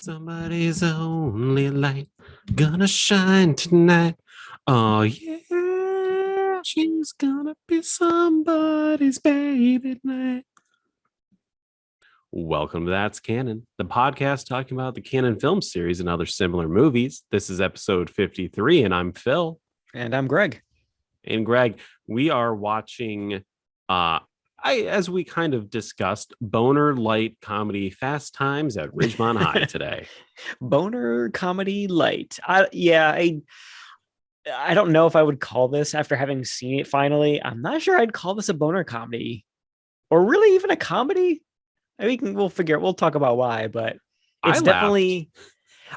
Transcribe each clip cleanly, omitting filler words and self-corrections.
Somebody's only light gonna shine tonight. Oh yeah, she's gonna be somebody's baby tonight. Welcome to That's Canon, the podcast talking about the Canon film series and other similar movies. This is episode 53, and I'm Phil. And I'm Greg. And Greg, we are watching as we kind of discussed, boner light comedy Fast Times at Ridgemont High today. Boner comedy light. I don't know if I would call this, after having seen it finally, I'm not sure I'd call this a boner comedy or really even a comedy. I mean, we'll talk about why, but it's definitely,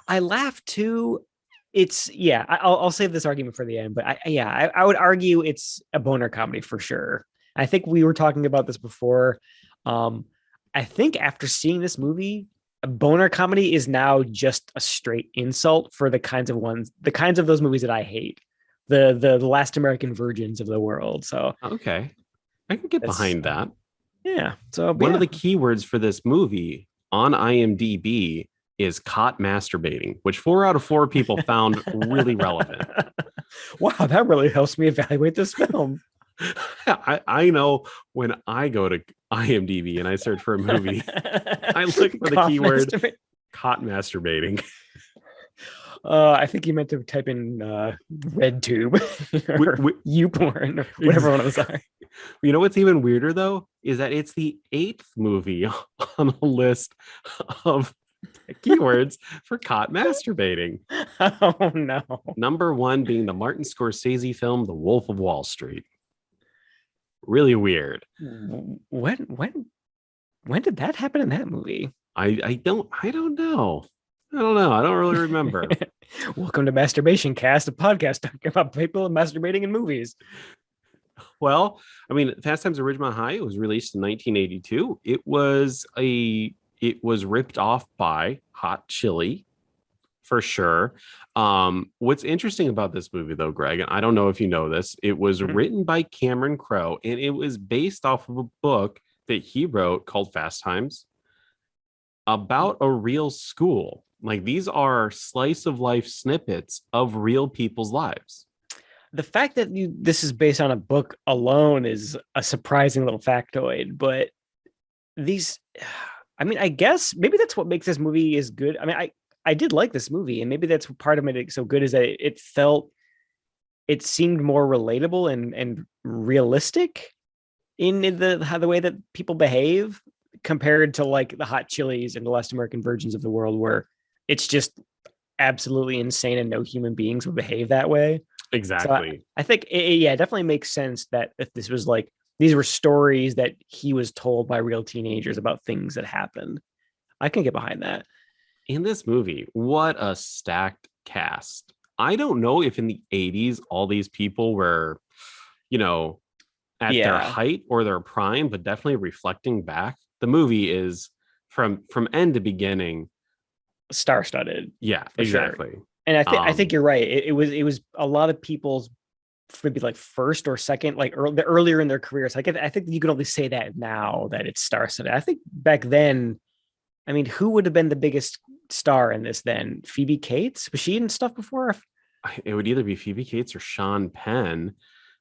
I laughed too. I'll save this argument for the end, but I would argue it's a boner comedy for sure. I think we were talking about this before. I think after seeing this movie, a boner comedy is now just a straight insult for the kinds of those movies that I hate, the Last American Virgins of the world. So okay, I can get behind that. Yeah. So one of the keywords for this movie on IMDb is caught masturbating, which 4 out of 4 people found really relevant. Wow, that really helps me evaluate this film. I know when I go to IMDb and I search for a movie, I look for the keyword caught masturbating. I think you meant to type in RedTube or YouPorn or whatever one of those are. You know what's even weirder though is that it's the 8th movie on a list of keywords for caught masturbating. Oh no! Number 1 being the Martin Scorsese film The Wolf of Wall Street. Really weird. When did that happen in that movie? I don't know. I don't really remember. Welcome to Masturbation Cast, a podcast talking about people masturbating in movies. Well, I mean, Fast Times at Ridgemont High was released in 1982. It was ripped off by Hot Chili, for sure. What's interesting about this movie, though, Greg, and I don't know if you know this, it was written by Cameron Crowe, and it was based off of a book that he wrote called Fast Times about a real school. Like, these are slice of life snippets of real people's lives. The fact that this is based on a book alone is a surprising little factoid, but I guess maybe that's what makes this movie is good. I mean, I did like this movie, and maybe that's part of it so good is that it seemed more relatable and realistic in the way that people behave compared to like the Hot Chilies and the Last American Virgins of the world, where it's just absolutely insane and no human beings would behave that way. Exactly. So I think it definitely makes sense that if this was like, these were stories that he was told by real teenagers about things that happened. I can get behind that. In this movie, what a stacked cast. I don't know if in the 80s all these people were, at their height or their prime, but definitely reflecting back, the movie is from end to beginning star-studded. Yeah, exactly. Sure. And I think you're right. It was a lot of people's maybe like first or second, like earlier in their careers. Like I think you can only say that now that it's star-studded. I think back then, I mean, who would have been the biggest star in this then? Phoebe Cates? Was she in stuff before? It would either be Phoebe Cates or Sean Penn,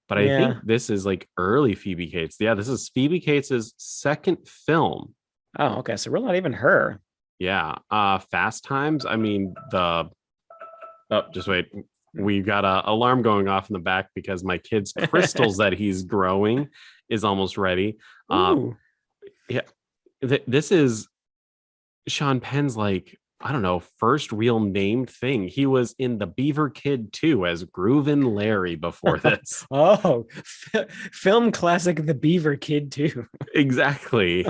but I think this is like early Phoebe Cates. Yeah, this is Phoebe Cates' second film. Oh, okay. So we're not even her. Yeah. Fast Times. I mean, just wait. We've got an alarm going off in the back because my kid's crystals that he's growing is almost ready. Yeah. This is Sean Penn's, like, I don't know, first real named thing. He was in The Beaver Kid 2 as Groovin' Larry before this. Film classic The Beaver Kid 2. Exactly.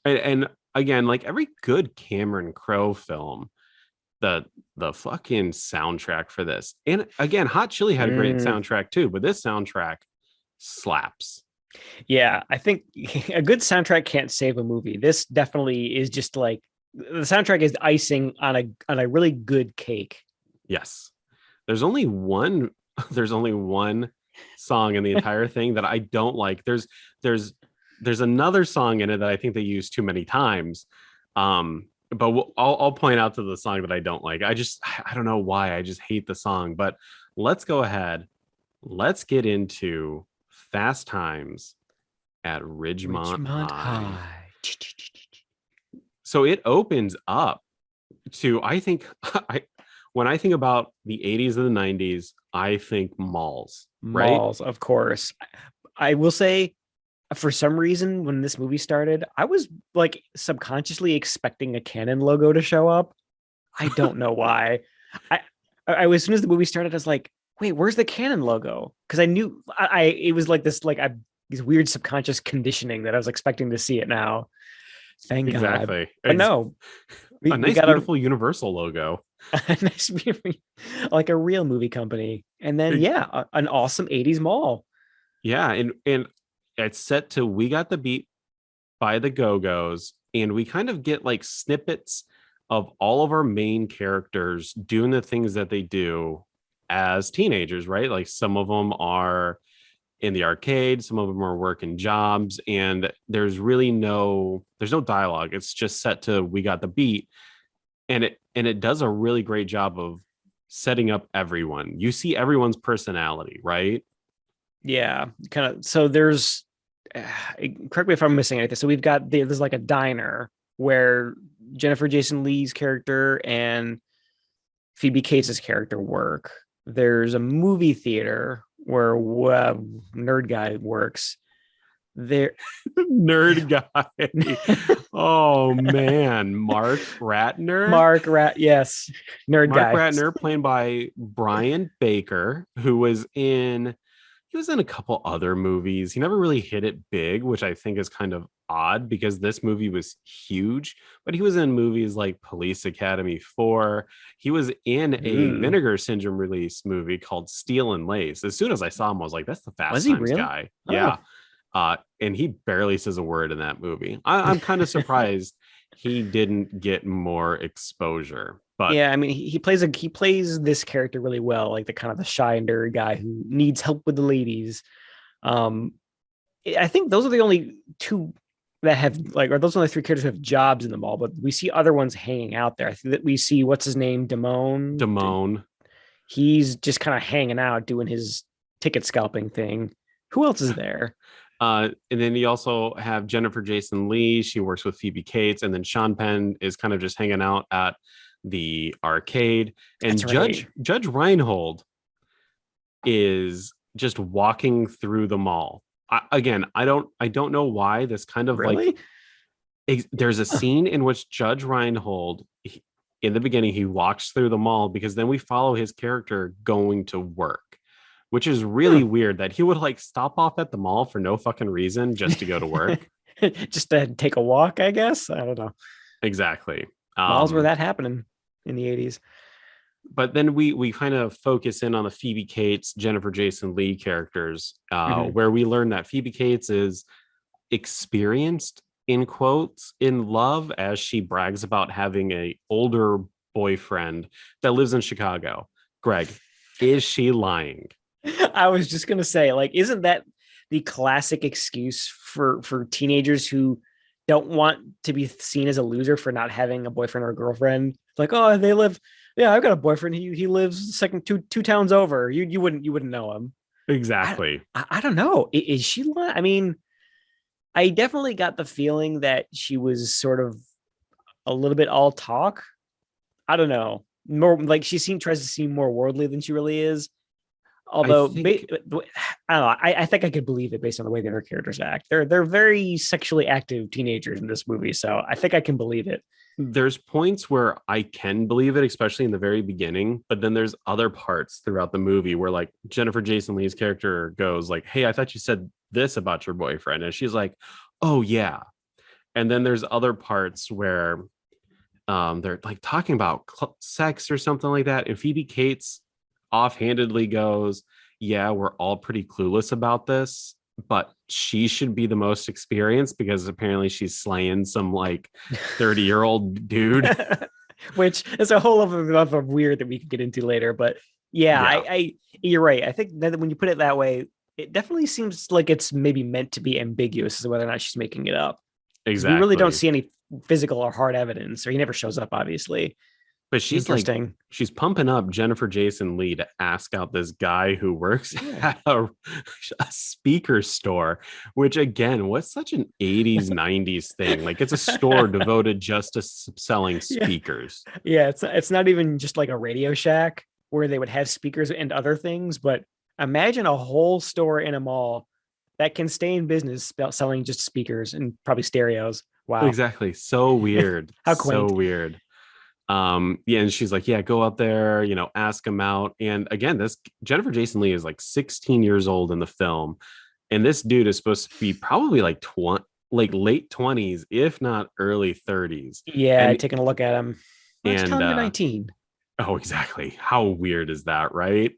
And again, like every good Cameron Crowe film, the fucking soundtrack for this. And again, Hot Chili had a great soundtrack too, but this soundtrack slaps. Yeah, I think a good soundtrack can't save a movie. This definitely is just like the soundtrack is icing on a really good cake. Yes. There's only one song in the entire thing that I don't like. There's another song in it that I think they use too many times. but I'll point out to the song that I don't like. I don't know why. I just hate the song. But let's go ahead. Let's get into Fast Times at Ridgemont Ridgemont High. High. So it opens up to, I think, when I think about the 80s and the 90s, I think malls, right? Malls, of course. I will say, for some reason, when this movie started, I was like subconsciously expecting a Canon logo to show up. I don't know why. I as soon as the movie started, I was like, wait, where's the Canon logo? Because I knew it was like this, these weird subconscious conditioning that I was expecting to see it now. Thank God. Exactly. But It's no, a we nice, got beautiful Universal logo. a nice, like a real movie company. And then, yeah, an awesome 80s mall. Yeah, and it's set to "We Got the Beat" by the Go-Go's, and we kind of get like snippets of all of our main characters doing the things that they do as teenagers, right? Like some of them are in the arcade, some of them are working jobs, and there's no dialogue. It's just set to "We Got the Beat," and it does a really great job of setting up everyone. You see everyone's personality, right? Yeah, kind of. So there's, correct me if I'm missing anything. So we've got there's like a diner where Jennifer Jason Leigh's character and Phoebe Cates' character work. There's a movie theater where nerd guy works. There, Nerd guy. Oh man, Mark Ratner. yes, nerd Mark guy. Ratner, played by Brian Baker, who was in he was in a couple other movies. He never really hit it big, which I think is kind of odd because this movie was huge. But he was in movies like Police Academy 4. He was in a Mm. Vinegar Syndrome release movie called Steel and Lace. As soon as I saw him, I was like, that's the Was Fast he Times really? guy. Oh, Yeah. And he barely says a word in that movie. I'm kind of surprised he didn't get more exposure. But yeah. I mean, he plays this character really well, like the kind of the shy nerd guy who needs help with the ladies. Um, I think those are the only two that have like, or those are the only three characters who have jobs in the mall. But we see other ones hanging out there. I think that we see what's his name, Damone. Damone. He's just kind of hanging out doing his ticket scalping thing. Who else is there? And then you also have Jennifer Jason Leigh. She works with Phoebe Cates, and then Sean Penn is kind of just hanging out at the arcade. And That's right. Judge Reinhold is just walking through the mall. I don't know why this kind of like Really? there's a Huh. scene in which Judge Reinhold in the beginning he walks through the mall because then we follow his character going to work, which is really Huh. weird that he would like stop off at the mall for no fucking reason just to go to work. Just to take a walk, I guess. I don't know. Exactly. Malls were that happening in the 80s. But then we kind of focus in on the Phoebe Cates, Jennifer Jason Leigh characters, Mhm. where we learn that Phoebe Cates is experienced in quotes in love as she brags about having a older boyfriend that lives in Chicago. Greg, is she lying? I was just gonna say, like, isn't that the classic excuse for teenagers who don't want to be seen as a loser for not having a boyfriend or a girlfriend? It's like, oh, they live. Yeah, I've got a boyfriend. He lives second two towns over. You wouldn't know him. I Exactly. I don't know. Is she lying? I mean, I definitely got the feeling that she was sort of a little bit all talk. I don't know. More like tries to seem more worldly than she really is. I Although think I don't know, I think I could believe it based on the way the other characters act. They're very sexually active teenagers in this movie, so I think I can believe it. there's points where I can believe it, especially in the very beginning, but then there's other parts throughout the movie where like Jennifer Jason Leigh's character goes like, "Hey, I thought you said this about your boyfriend." And she's like, "Oh yeah." And then there's other parts where they're like talking about sex or something like that, and Phoebe Cates offhandedly goes, "Yeah, we're all pretty clueless about this, but she should be the most experienced because apparently she's slaying some like 30-year-old dude." Which is a whole other weird that we can get into later. But yeah, Yeah, you're right. I think that when you put it that way, it definitely seems like it's maybe meant to be ambiguous as to whether or not she's making it up. Because we really don't exactly. see any physical or hard evidence, or he never shows up, obviously. But she's like, she's pumping up Jennifer Jason Leigh to ask out this guy who works at a speaker store, which again, what's such an 80s, 90s thing? Like, it's a store devoted just to selling speakers. Yeah, it's not even just like a Radio Shack where they would have speakers and other things, but imagine a whole store in a mall that can stay in business selling just speakers and probably stereos. Wow. Exactly. So weird. How quaint. So weird. Yeah, and she's like, yeah, go out there, you know, ask him out. And again, this Jennifer Jason Leigh is like 16 years old in the film, and this dude is supposed to be probably like late 20s, if not early 30s. Yeah, and taking a look at him. Let's tell him 19. Oh, exactly. How weird is that, right?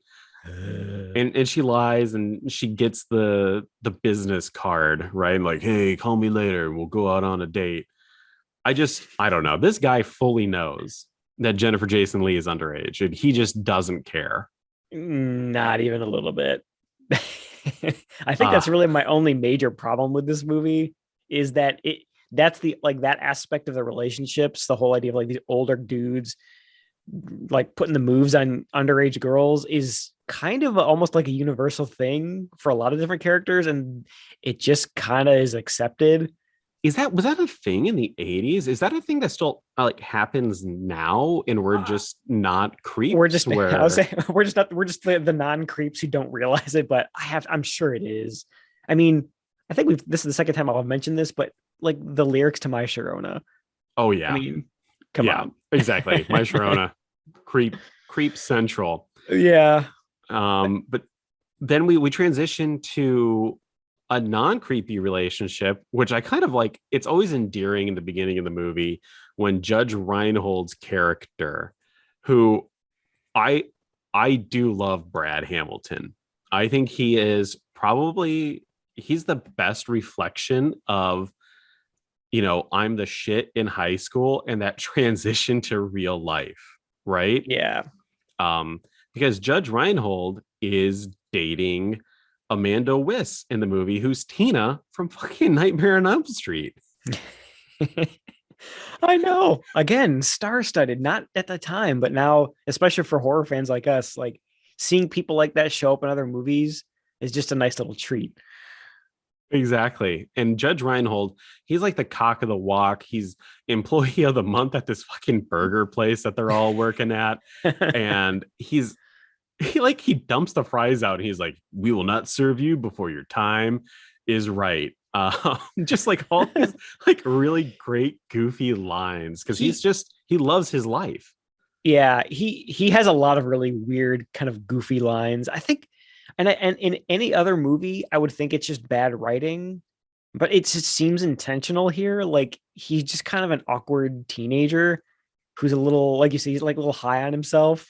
And she lies, and she gets the business card, right? Like, hey, call me later, we'll go out on a date. I don't know. This guy fully knows that Jennifer Jason Leigh is underage, and he just doesn't care. Not even a little bit. I think that's really my only major problem with this movie, is that that's the like that aspect of the relationships, the whole idea of like these older dudes like putting the moves on underage girls is kind of almost like a universal thing for a lot of different characters, and it just kind of is accepted. Was that a thing in the 80s? Is that a thing that still like happens now, and we're just not creeps? We're just the non-creeps who don't realize it, but I'm sure it is. I mean, I think this is the second time I'll mention this, but like the lyrics to My Sharona. Oh yeah. I mean, come on. Exactly. My Sharona. creep central. Yeah. But then we transition to a non-creepy relationship, which I kind of like. It's always endearing in the beginning of the movie when Judge Reinhold's character, who I do love Brad Hamilton. I think he's the best reflection of, you know, I'm the shit in high school and that transition to real life, right? Yeah. Because Judge Reinhold is dating Amanda Wyss in the movie, who's Tina from fucking Nightmare on Elm Street. I know. Again, star-studded, not at the time, but now, especially for horror fans like us, like seeing people like that show up in other movies is just a nice little treat. Exactly. And Judge Reinhold, he's like the cock of the walk. He's employee of the month at this fucking burger place that they're all working at. And he dumps the fries out, and he's like, we will not serve you before your time is right. Just like all these like really great goofy lines, because he loves his life. Yeah, he has a lot of really weird kind of goofy lines, I think. And in any other movie, I would think it's just bad writing, but it just seems intentional here. Like he's just kind of an awkward teenager who's a little, like you say, he's like a little high on himself.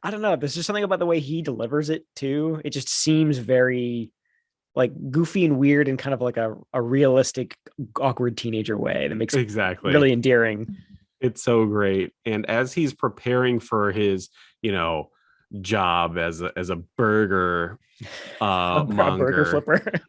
I don't know. There's just something about the way he delivers it too. It just seems very like goofy and weird, and kind of like a realistic, awkward teenager way that makes it really endearing. It's so great. And as he's preparing for his, you know, job as a burger burger flipper,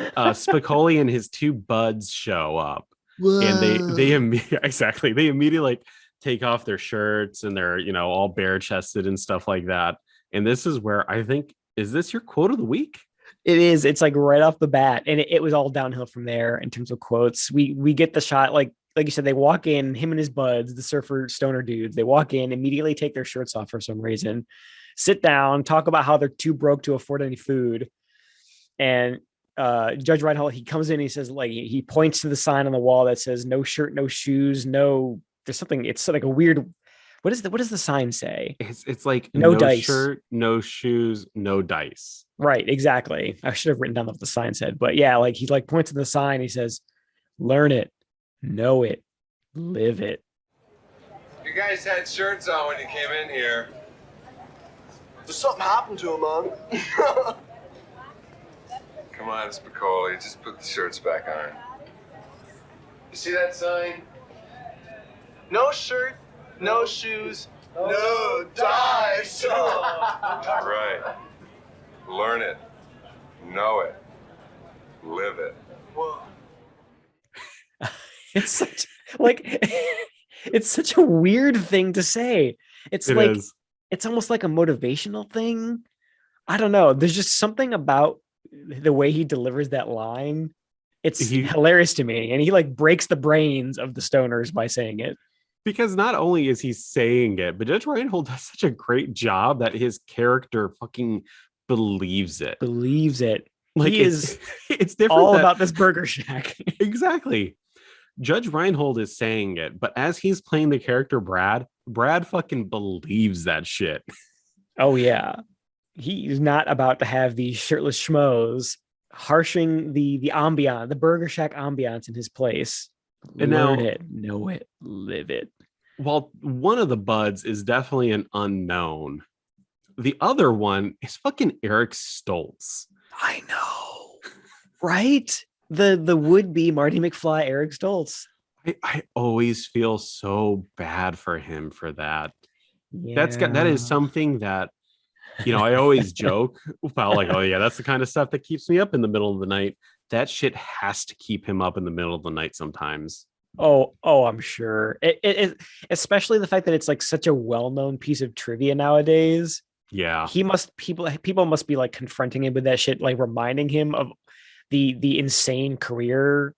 Spicoli and his two buds show up. Whoa. And they immediately like take off their shirts, and they're, you know, all bare chested and stuff like that. And this is where I think, is this your quote of the week? It is. It's like right off the bat, and it was all downhill from there in terms of quotes. We get the shot, like you said, they walk in, him and his buds, the surfer stoner dudes, they walk in, immediately take their shirts off for some reason, sit down, talk about how they're too broke to afford any food. And Judge Reinhold, he comes in, he says, like, he points to the sign on the wall that says no shirt, no shoes, no, there's something, it's like a weird, what does the sign say? It's like no dice. Shirt, no shoes, no dice. Right, exactly. I should have written down what the sign said, but yeah, like he like points to the sign, he says, learn it, know it, live it. You guys had shirts on when you came in here. There's something happened to him, man. Come on, Spacoli, just put the shirts back on. You see that sign? No shirt, no shoes, no dice. Right. Learn it, know it, live it. Whoa. It's such like it's such a weird thing to say. It's It like is. it's almost like a motivational thing. I don't know. There's just something about the way he delivers that line. It's He hilarious to me. And he like breaks the brains of the stoners by saying it. because not only is he saying it, but Judge Reinhold does such a great job that his character fucking believes it. Believes it. Like He is it's different all that about this burger shack. exactly. Judge Reinhold is saying it, but as he's playing the character Brad fucking believes that shit. Oh yeah. He's not about to have these shirtless schmoes harshing the ambiance, the burger shack ambiance in his place. And Learn now, it, know it, live it. while one of the buds is definitely an unknown, the other one is fucking Eric Stoltz. I know. Right? The would-be Marty McFly, Eric Stoltz. I always feel so bad for him for that. Yeah. That is something that I always joke about, like, oh yeah, that's the kind of stuff that keeps me up in the middle of the night. That shit has to keep him up in the middle of the night sometimes. Oh, I'm sure. Especially the fact that it's like such a well-known piece of trivia nowadays. Yeah. People must be like confronting him with that shit, like reminding him of the insane career,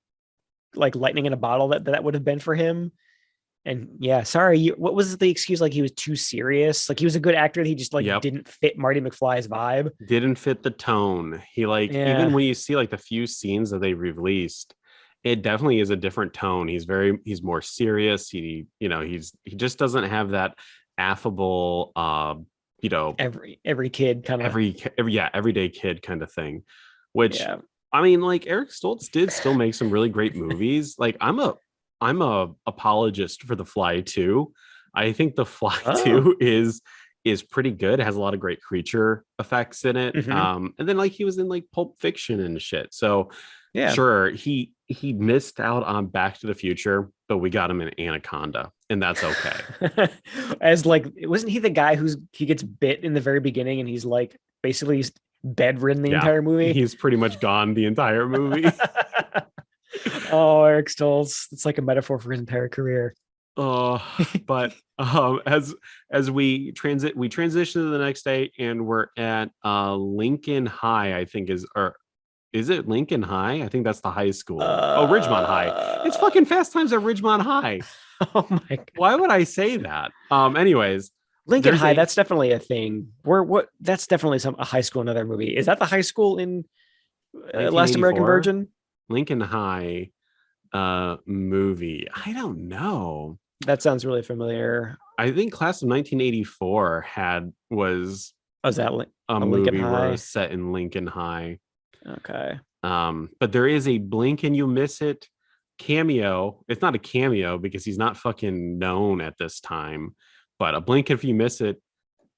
like lightning in a bottle that would have been for him. And yeah, sorry, what was the excuse? Like he was too serious. Like he was a good actor. He just like Yep. didn't fit Marty McFly's vibe. Didn't fit the tone. He like Yeah. even when you see like the few scenes that they released, it definitely is a different tone. He's more serious. He just doesn't have that affable Every kid kind of everyday kid kind of thing. Which yeah. I mean, like Eric Stoltz did still make some really great movies. Like I'm a apologist for The Fly 2. I think The Fly 2 is pretty good. It has a lot of great creature effects in it. Mhm. And then like he was in like Pulp Fiction and shit. So Yeah. sure, he missed out on Back to the Future, but we got him in Anaconda, and that's okay. As like, wasn't he the guy he gets bit in the very beginning and he's like basically bedridden the entire movie? He's pretty much gone the entire movie. Oh, Eric Stoltz. It's like a metaphor for his entire career. But as we transition to the next day, and we're at Lincoln High, I think is it Lincoln High? I think that's the high school. Ridgemont High. It's fucking Fast Times at Ridgemont High. Oh my God. Why would I say that? Anyways, Lincoln High, that's definitely a thing. That's definitely a high school in another movie. Is that the high school in Last American Virgin? Lincoln High movie. I don't know. That sounds really familiar. I think Class of 1984 was that a Lincoln movie High? where it was set in Lincoln High. Okay. But there is a Blink and You Miss It cameo. It's not a cameo because he's not fucking known at this time, but a Blink If You Miss It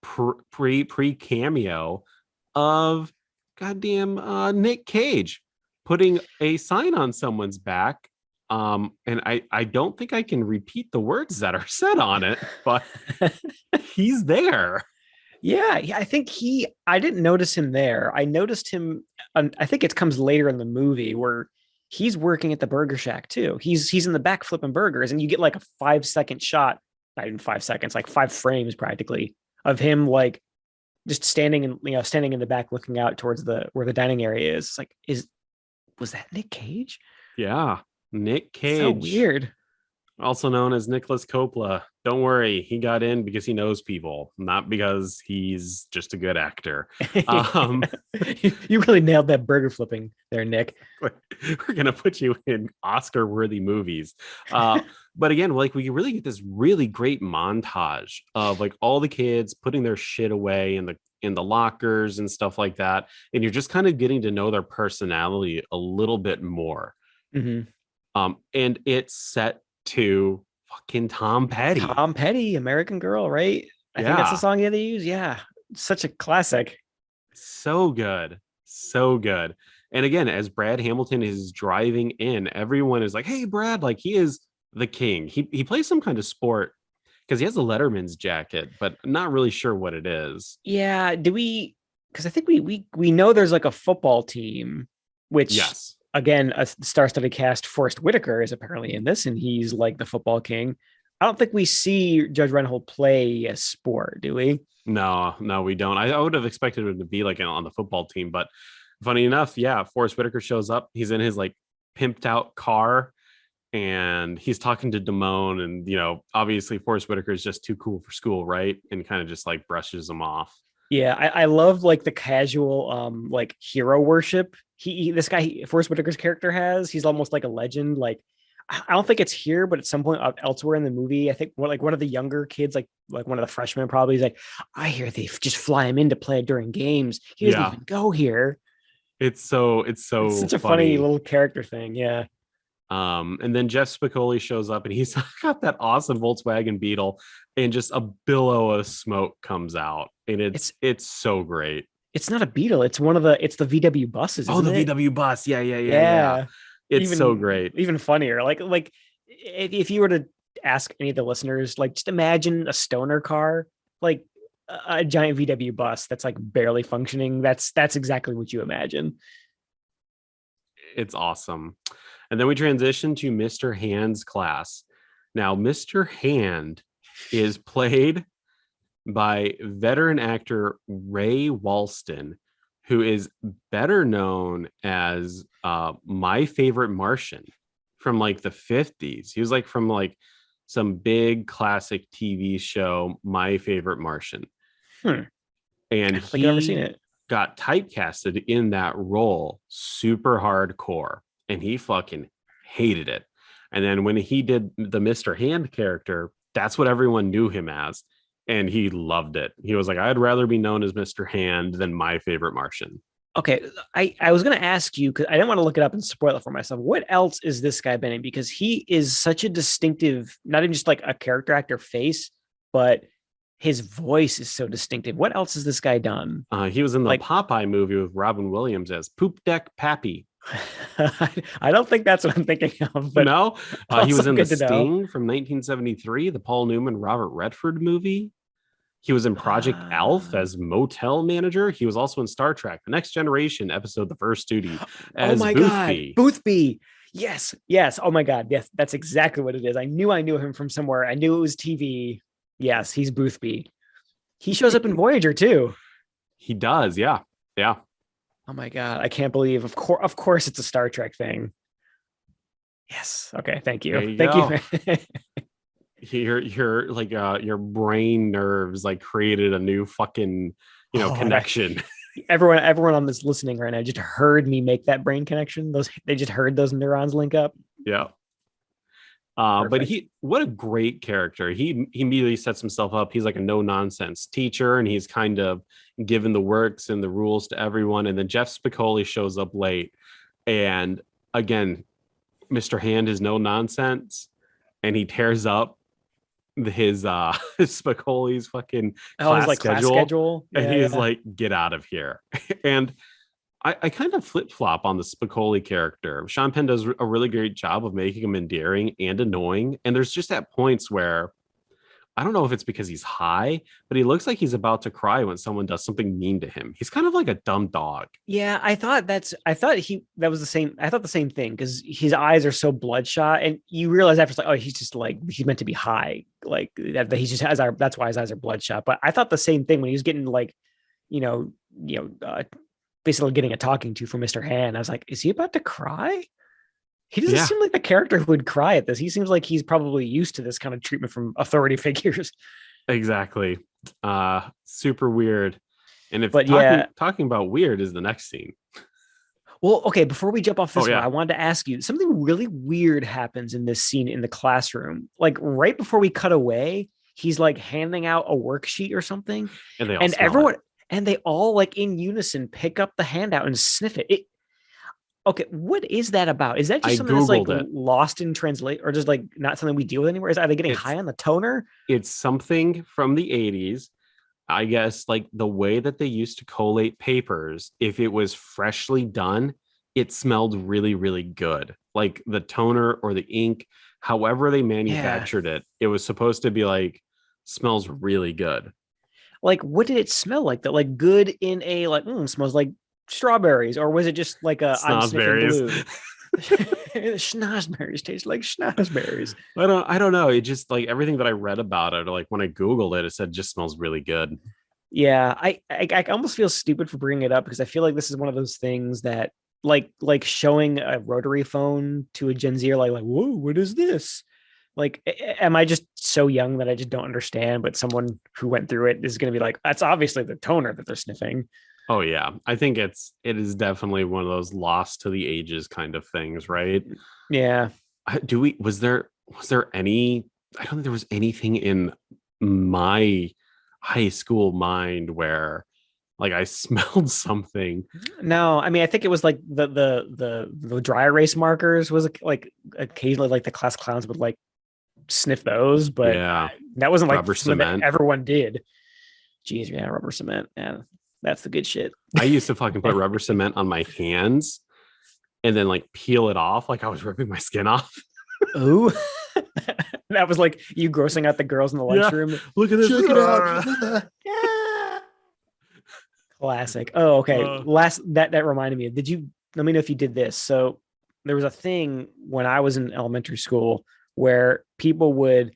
pre cameo of goddamn Nick Cage putting a sign on someone's back. And I don't think I can repeat the words that are said on it, but he's there. Yeah, I think I didn't notice him there. I noticed him. I think it comes later in the movie where he's working at the Burger Shack too. He's in the back flipping burgers, and you get like a 5-second shot, not even 5 seconds, like 5 frames practically of him like just standing in the back looking out towards where the dining area is. It's like, was that Nick Cage? Yeah, Nick Cage. So weird. Also known as Nicholas Coppola. Don't worry, he got in because he knows people, not because he's just a good actor. You really nailed that burger flipping there, Nick. We're gonna put you in Oscar-worthy movies. But again, like we really get this really great montage of like all the kids putting their shit away in the lockers and stuff like that, and you're just kind of getting to know their personality a little bit more. Mm-hmm. And it's set to fucking Tom Petty, American Girl, right? I think that's the song they use. Yeah, such a classic. So good. And again, as Brad Hamilton is driving in, everyone is like, hey, Brad, like he is the king. He plays some kind of sport because he has a Letterman's jacket, but not really sure what it is. Yeah, because I think we know there's like a football team, which yes, again, a star-studded cast. Forrest Whitaker is apparently in this, and he's like the football king. I don't think we see Judge Reinhold play a sport, do we? No, we don't. I would have expected him to be like on the football team, but funny enough, yeah, Forrest Whitaker shows up. He's in his like pimped out car, and he's talking to Damone, and obviously Forrest Whitaker is just too cool for school, right? And kind of just like brushes him off. Yeah, I love like the casual like hero worship. This guy Forrest Whitaker's character he's almost like a legend. Like I don't think it's here, but at some point elsewhere in the movie, I think one of the younger kids, like one of the freshmen, probably is like, I hear they just fly him in to play during games. He doesn't even go here. It's such a funny little character thing. Yeah. And then Jeff Spicoli shows up, and he's got that awesome Volkswagen Beetle, and just a billow of smoke comes out, and it's so great. It's not a Beetle. It's the VW buses. Oh, the VW bus. Yeah. It's so great. Even funnier. Like if you were to ask any of the listeners, like just imagine a stoner car, like a giant VW bus that's like barely functioning. That's exactly what you imagine. It's awesome. And then we transition to Mr. Hand's class. Now, Mr. Hand is played by veteran actor Ray Walston, who is better known as My Favorite Martian from like the 50s. He was like from like some big classic TV show, My Favorite Martian. And I've never seen it. Got typecasted in that role super hardcore, and he fucking hated it. And then when he did the Mr. Hand character, that's what everyone knew him as, and he loved it. He was like, I'd rather be known as Mr. Hand than My Favorite Martian. Okay, I was going to ask you, because I didn't want to look it up and spoil it for myself. What else is this guy been in? Because he is such a distinctive, not even just like a character actor face, but his voice is so distinctive. What else has this guy done? He was in the Popeye movie with Robin Williams as Poop Deck Pappy. I don't think that's what I'm thinking of. But no, he was in The Sting from 1973, the Paul Newman, Robert Redford movie. He was in Project Alf as motel manager. He was also in Star Trek: The Next Generation episode The First Duty as Boothby. Boothby. Yes. Oh my God. Yes, that's exactly what it is. I knew him from somewhere. I knew it was TV. Yes, he's Boothby. He shows up in Voyager too. He does. Yeah. Oh my God. I can't believe. Of course it's a Star Trek thing. Yes. Okay. Thank you. Thank you. Your like your brain nerves like created a new fucking connection. Everyone on this listening right now just heard me make that brain connection. They just heard those neurons link up. Yeah. But what a great character. He immediately sets himself up. He's like a no nonsense teacher, and he's kind of given the works and the rules to everyone. And then Jeff Spicoli shows up late, and again, Mr. Hand is no nonsense, and he tears up his Spicoli's fucking class schedule. And he's like, get out of here. And I kind of flip-flop on the Spicoli character. Sean Penn does a really great job of making him endearing and annoying. And there's just at points where I don't know if it's because he's high, but he looks like he's about to cry when someone does something mean to him. He's kind of like a dumb dog. Yeah, I thought the same. I thought the same thing, because his eyes are so bloodshot, and you realize after, like, oh, he's meant to be high, like that he just has that's why his eyes are bloodshot. But I thought the same thing when he was getting like, basically getting a talking to from Mr. Hand. I was like, is he about to cry? He doesn't seem like the character who would cry at this. He seems like he's probably used to this kind of treatment from authority figures. Exactly. Super weird. And talking about weird is the next scene. Well, okay, before we jump off this one, I wanted to ask you, something really weird happens in this scene in the classroom. Like right before we cut away, he's like handing out a worksheet or something. And they all like in unison pick up the handout and sniff it. Okay, what is that about? Is that just something that's like lost in translate, or just like not something we deal with anymore? Are they getting high on the toner? It's something from the 80s. I guess like the way that they used to collate papers, if it was freshly done, it smelled really, really good. Like the toner or the ink, however they manufactured it, it was supposed to be like, smells really good. Like, what did it smell like? That like good in a like smells like strawberries, or was it just like a I'm sniffing Snozberries. glue? Schnozberries taste like schnozberries. I don't know. It just like everything that I read about it, or like when I Googled it, it said just smells really good. Yeah, I almost feel stupid for bringing it up because I feel like this is one of those things that like showing a rotary phone to a Gen Z are like whoa, what is this? Like, am I just so young that I just don't understand? But someone who went through it is going to be like, that's obviously the toner that they're sniffing. Oh yeah, I think it is definitely one of those lost to the ages kind of things, right? Yeah. Was there any? I don't think there was anything in my high school mind where like I smelled something. No, I mean, I think it was like the dry erase markers was like occasionally like the class clowns would like sniff those, but Yeah, that wasn't like rubber something that cement. everyone did. Jeez, yeah, rubber cement. Yeah, that's the good shit. I used to fucking put rubber cement on my hands and then like peel it off like I was ripping my skin off. Oh, that was like you grossing out the girls in the Yeah. lunchroom. Look at this. Check it out. Yeah. Classic. Oh, okay. Last that reminded me. Did you let me know if you did this? So there was a thing when I was in elementary school where people would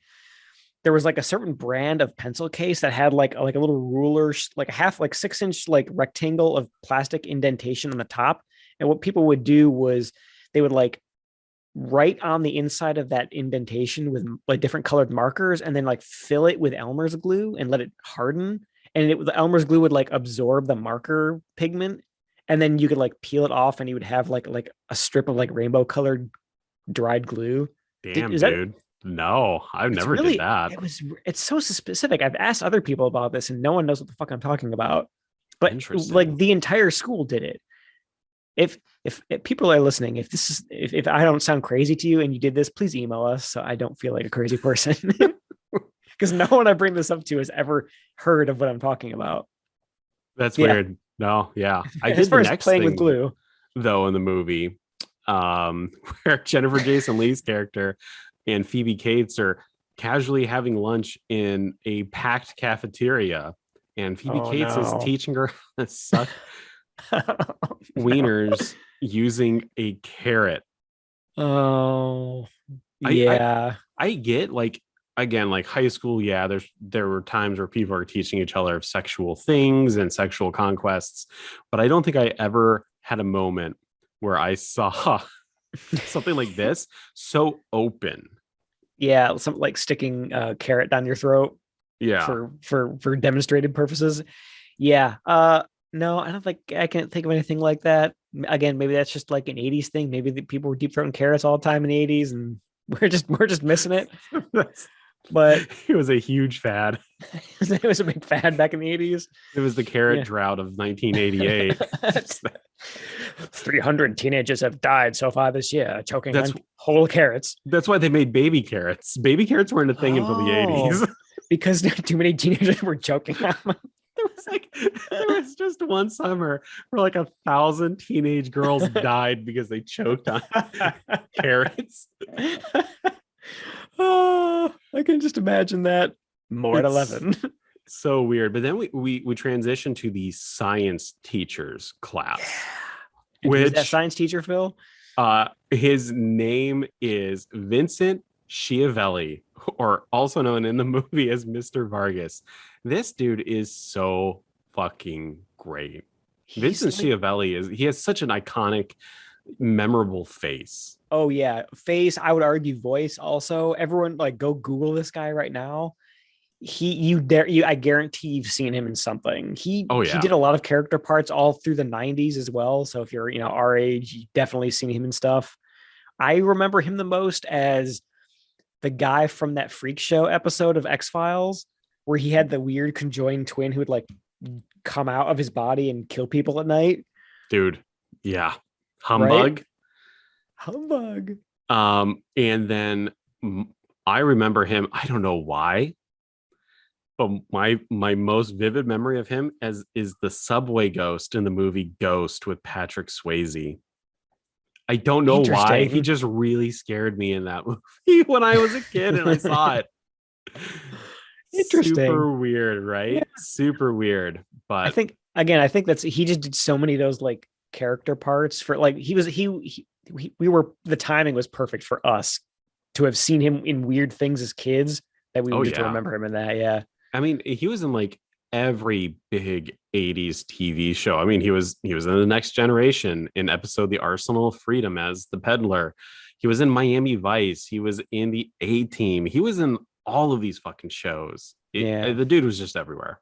there was like a certain brand of pencil case that had like a little ruler, like a half, like 6-inch, like rectangle of plastic indentation on the top. And what people would do was they would like write on the inside of that indentation with like different colored markers and then like fill it with Elmer's glue and let it harden. And the Elmer's glue would like absorb the marker pigment. And then you could like peel it off and you would have like a strip of like rainbow colored dried glue. Damn, dude. No, I've never did that. It's so specific. I've asked other people about this and no one knows what the fuck I'm talking about. But like the entire school did it. If people are listening, if I don't sound crazy to you and you did this, please email us so I don't feel like a crazy person. Because no one I bring this up to has ever heard of what I'm talking about. That's weird. No, yeah. I did as far the as next playing thing, with glue. Though, in the movie, where Jennifer Jason Leigh's character and Phoebe Cates are casually having lunch in a packed cafeteria, and Phoebe Cates is teaching her to suck wieners using a carrot. Oh, yeah. I get like, again, like high school. Yeah, there were times where people are teaching each other of sexual things and sexual conquests, but I don't think I ever had a moment where I saw something like this so open. Yeah, something like sticking a carrot down your throat. Yeah, for demonstrated purposes. Yeah. No, I don't think I can't think of anything like that. Again, maybe that's just like an 80s thing. Maybe the people were deep throating carrots all the time in the 80s and we're just missing it. But it was a huge fad. It was a big fad back in the 80s. It was the carrot drought of 1988. 300 teenagers have died so far this year, choking on whole carrots. That's why they made baby carrots. Baby carrots weren't a thing until the 80s. Because too many teenagers were choking on them. There was just one summer where like 1,000 teenage girls died because they choked on carrots. Oh, I can just imagine that. More at 11. So weird. But then we transitioned to the science teachers class. Yeah. Which that science teacher, Phil? His name is Vincent Schiavelli, or also known in the movie as Mr. Vargas. This dude is so fucking great. Vincent Schiavelli he has such an iconic, memorable face. Oh yeah, face. I would argue voice also. Everyone like go Google this guy right now. I guarantee you've seen him in something. He did a lot of character parts all through the 90s as well. So if you're our age, you've definitely seen him in stuff. I remember him the most as the guy from that Freak Show episode of X-Files where he had the weird conjoined twin who would like come out of his body and kill people at night. Dude, yeah. Humbug. Right? Humbug. And then I remember him, I don't know why, but my most vivid memory of him is the subway ghost in the movie Ghost with Patrick Swayze. I don't know why. He just really scared me in that movie when I was a kid and I saw it. Interesting. Super weird, right? Yeah. Super weird. But again, I think he just did so many of those like character parts for like we were the timing was perfect for us to have seen him in weird things as kids that we would get to remember him in that. Yeah. I mean, he was in like every big 80s TV show. I mean, he was in The Next Generation in episode The Arsenal of Freedom as the peddler. He was in Miami Vice. He was in the A-Team. He was in all of these fucking shows. The dude was just everywhere.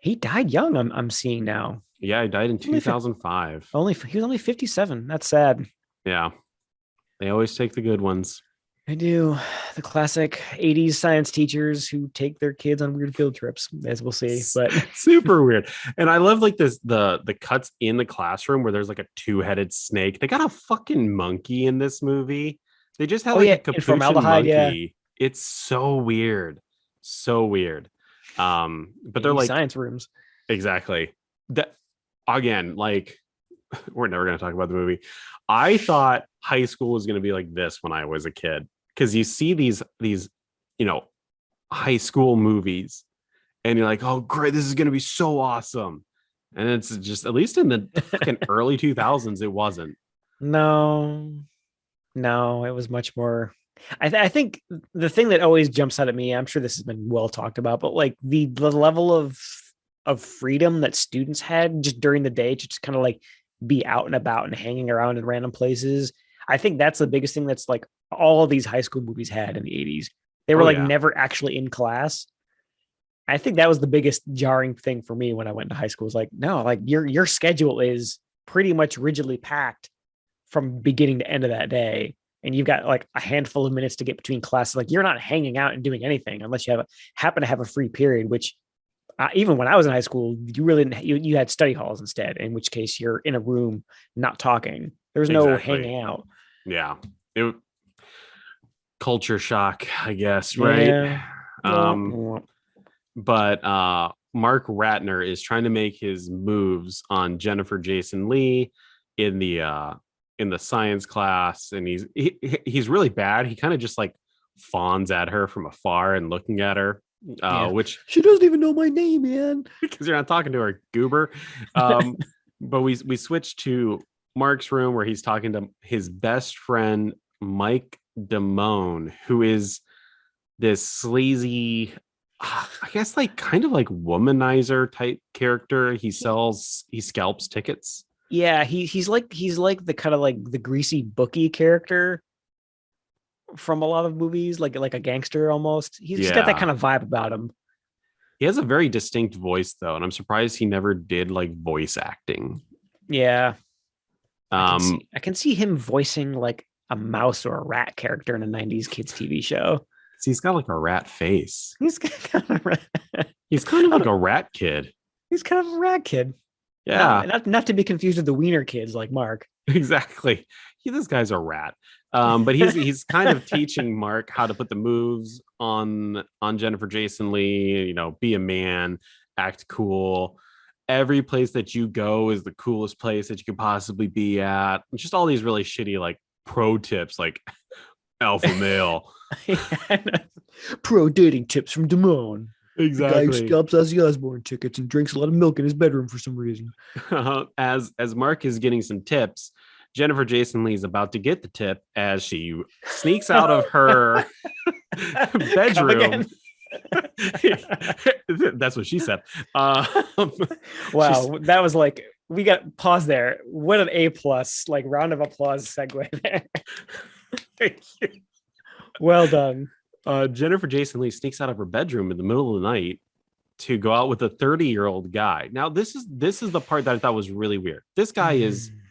He died young. I'm seeing now. Yeah, he died in 2005. He was only 57. That's sad. Yeah. They always take the good ones. I do. The classic 80s science teachers who take their kids on weird field trips, as we'll see. But super weird. And I love like this the cuts in the classroom where there's like a two-headed snake. They got a fucking monkey in this movie. They just have a capuchin monkey. Yeah. It's so weird. So weird. But they're like science rooms. Exactly. That again, like we're never going to talk about the movie. I thought high school was going to be like this when I was a kid. Because you see these, high school movies and you're like, oh, great, this is going to be so awesome. And it's just, at least in the fucking early 2000s, it wasn't. No, it was much more. I think the thing that always jumps out at me, I'm sure this has been well talked about, but like the level of freedom that students had just during the day to just kind of like be out and about and hanging around in random places. I think that's the biggest thing that's like all of these high school movies had in the 80s. They were never actually in class. I think that was the biggest jarring thing for me when I went to high school. Was like, no, like your schedule is pretty much rigidly packed from beginning to end of that day. And you've got like a handful of minutes to get between classes. Like you're not hanging out and doing anything unless you happen to have a free period, which even when I was in high school, you had study halls instead, in which case you're in a room, not talking. There was no hanging out. Yeah. Culture shock, I guess. Right. Yeah. But Mark Ratner is trying to make his moves on Jennifer Jason Leigh in the science class. And he's really bad. He kind of just like fawns at her from afar and looking at her. Which she doesn't even know my name, man. Because you're not talking to her, goober. But we switch to Mark's room where he's talking to his best friend Mike Damone, who is this sleazy, I guess like kind of like womanizer type character. He scalps tickets. Yeah, he's like the kind of like the greasy bookie character from a lot of movies, like a gangster almost. He's just got that kind of vibe about him. He has a very distinct voice though, and I'm surprised he never did like voice acting. Yeah. I can see him voicing like a mouse or a rat character in a 90s kids TV show. He's got like a rat face. He's kind of like a rat kid. He's kind of a rat kid. Yeah. Not to be confused with the wiener kids like Mark. Exactly. This guy's a rat. But he's kind of teaching Mark how to put the moves on Jennifer Jason Leigh, be a man, act cool. Every place that you go is the coolest place that you could possibly be at. Just all these really shitty like pro tips, like alpha male. Pro dating tips from Damone. Exactly. The guy who scalps Ozzy Osbourne tickets and drinks a lot of milk in his bedroom for some reason. As Mark is getting some tips, Jennifer Jason Leigh is about to get the tip as she sneaks out of her bedroom. That's what she said. Wow, that was like, we got pause there. What an A+, like round of applause segue there. Thank you. Well done. Jennifer Jason Leigh sneaks out of her bedroom in the middle of the night to go out with a 30-year-old guy. Now, this is the part that I thought was really weird. This guy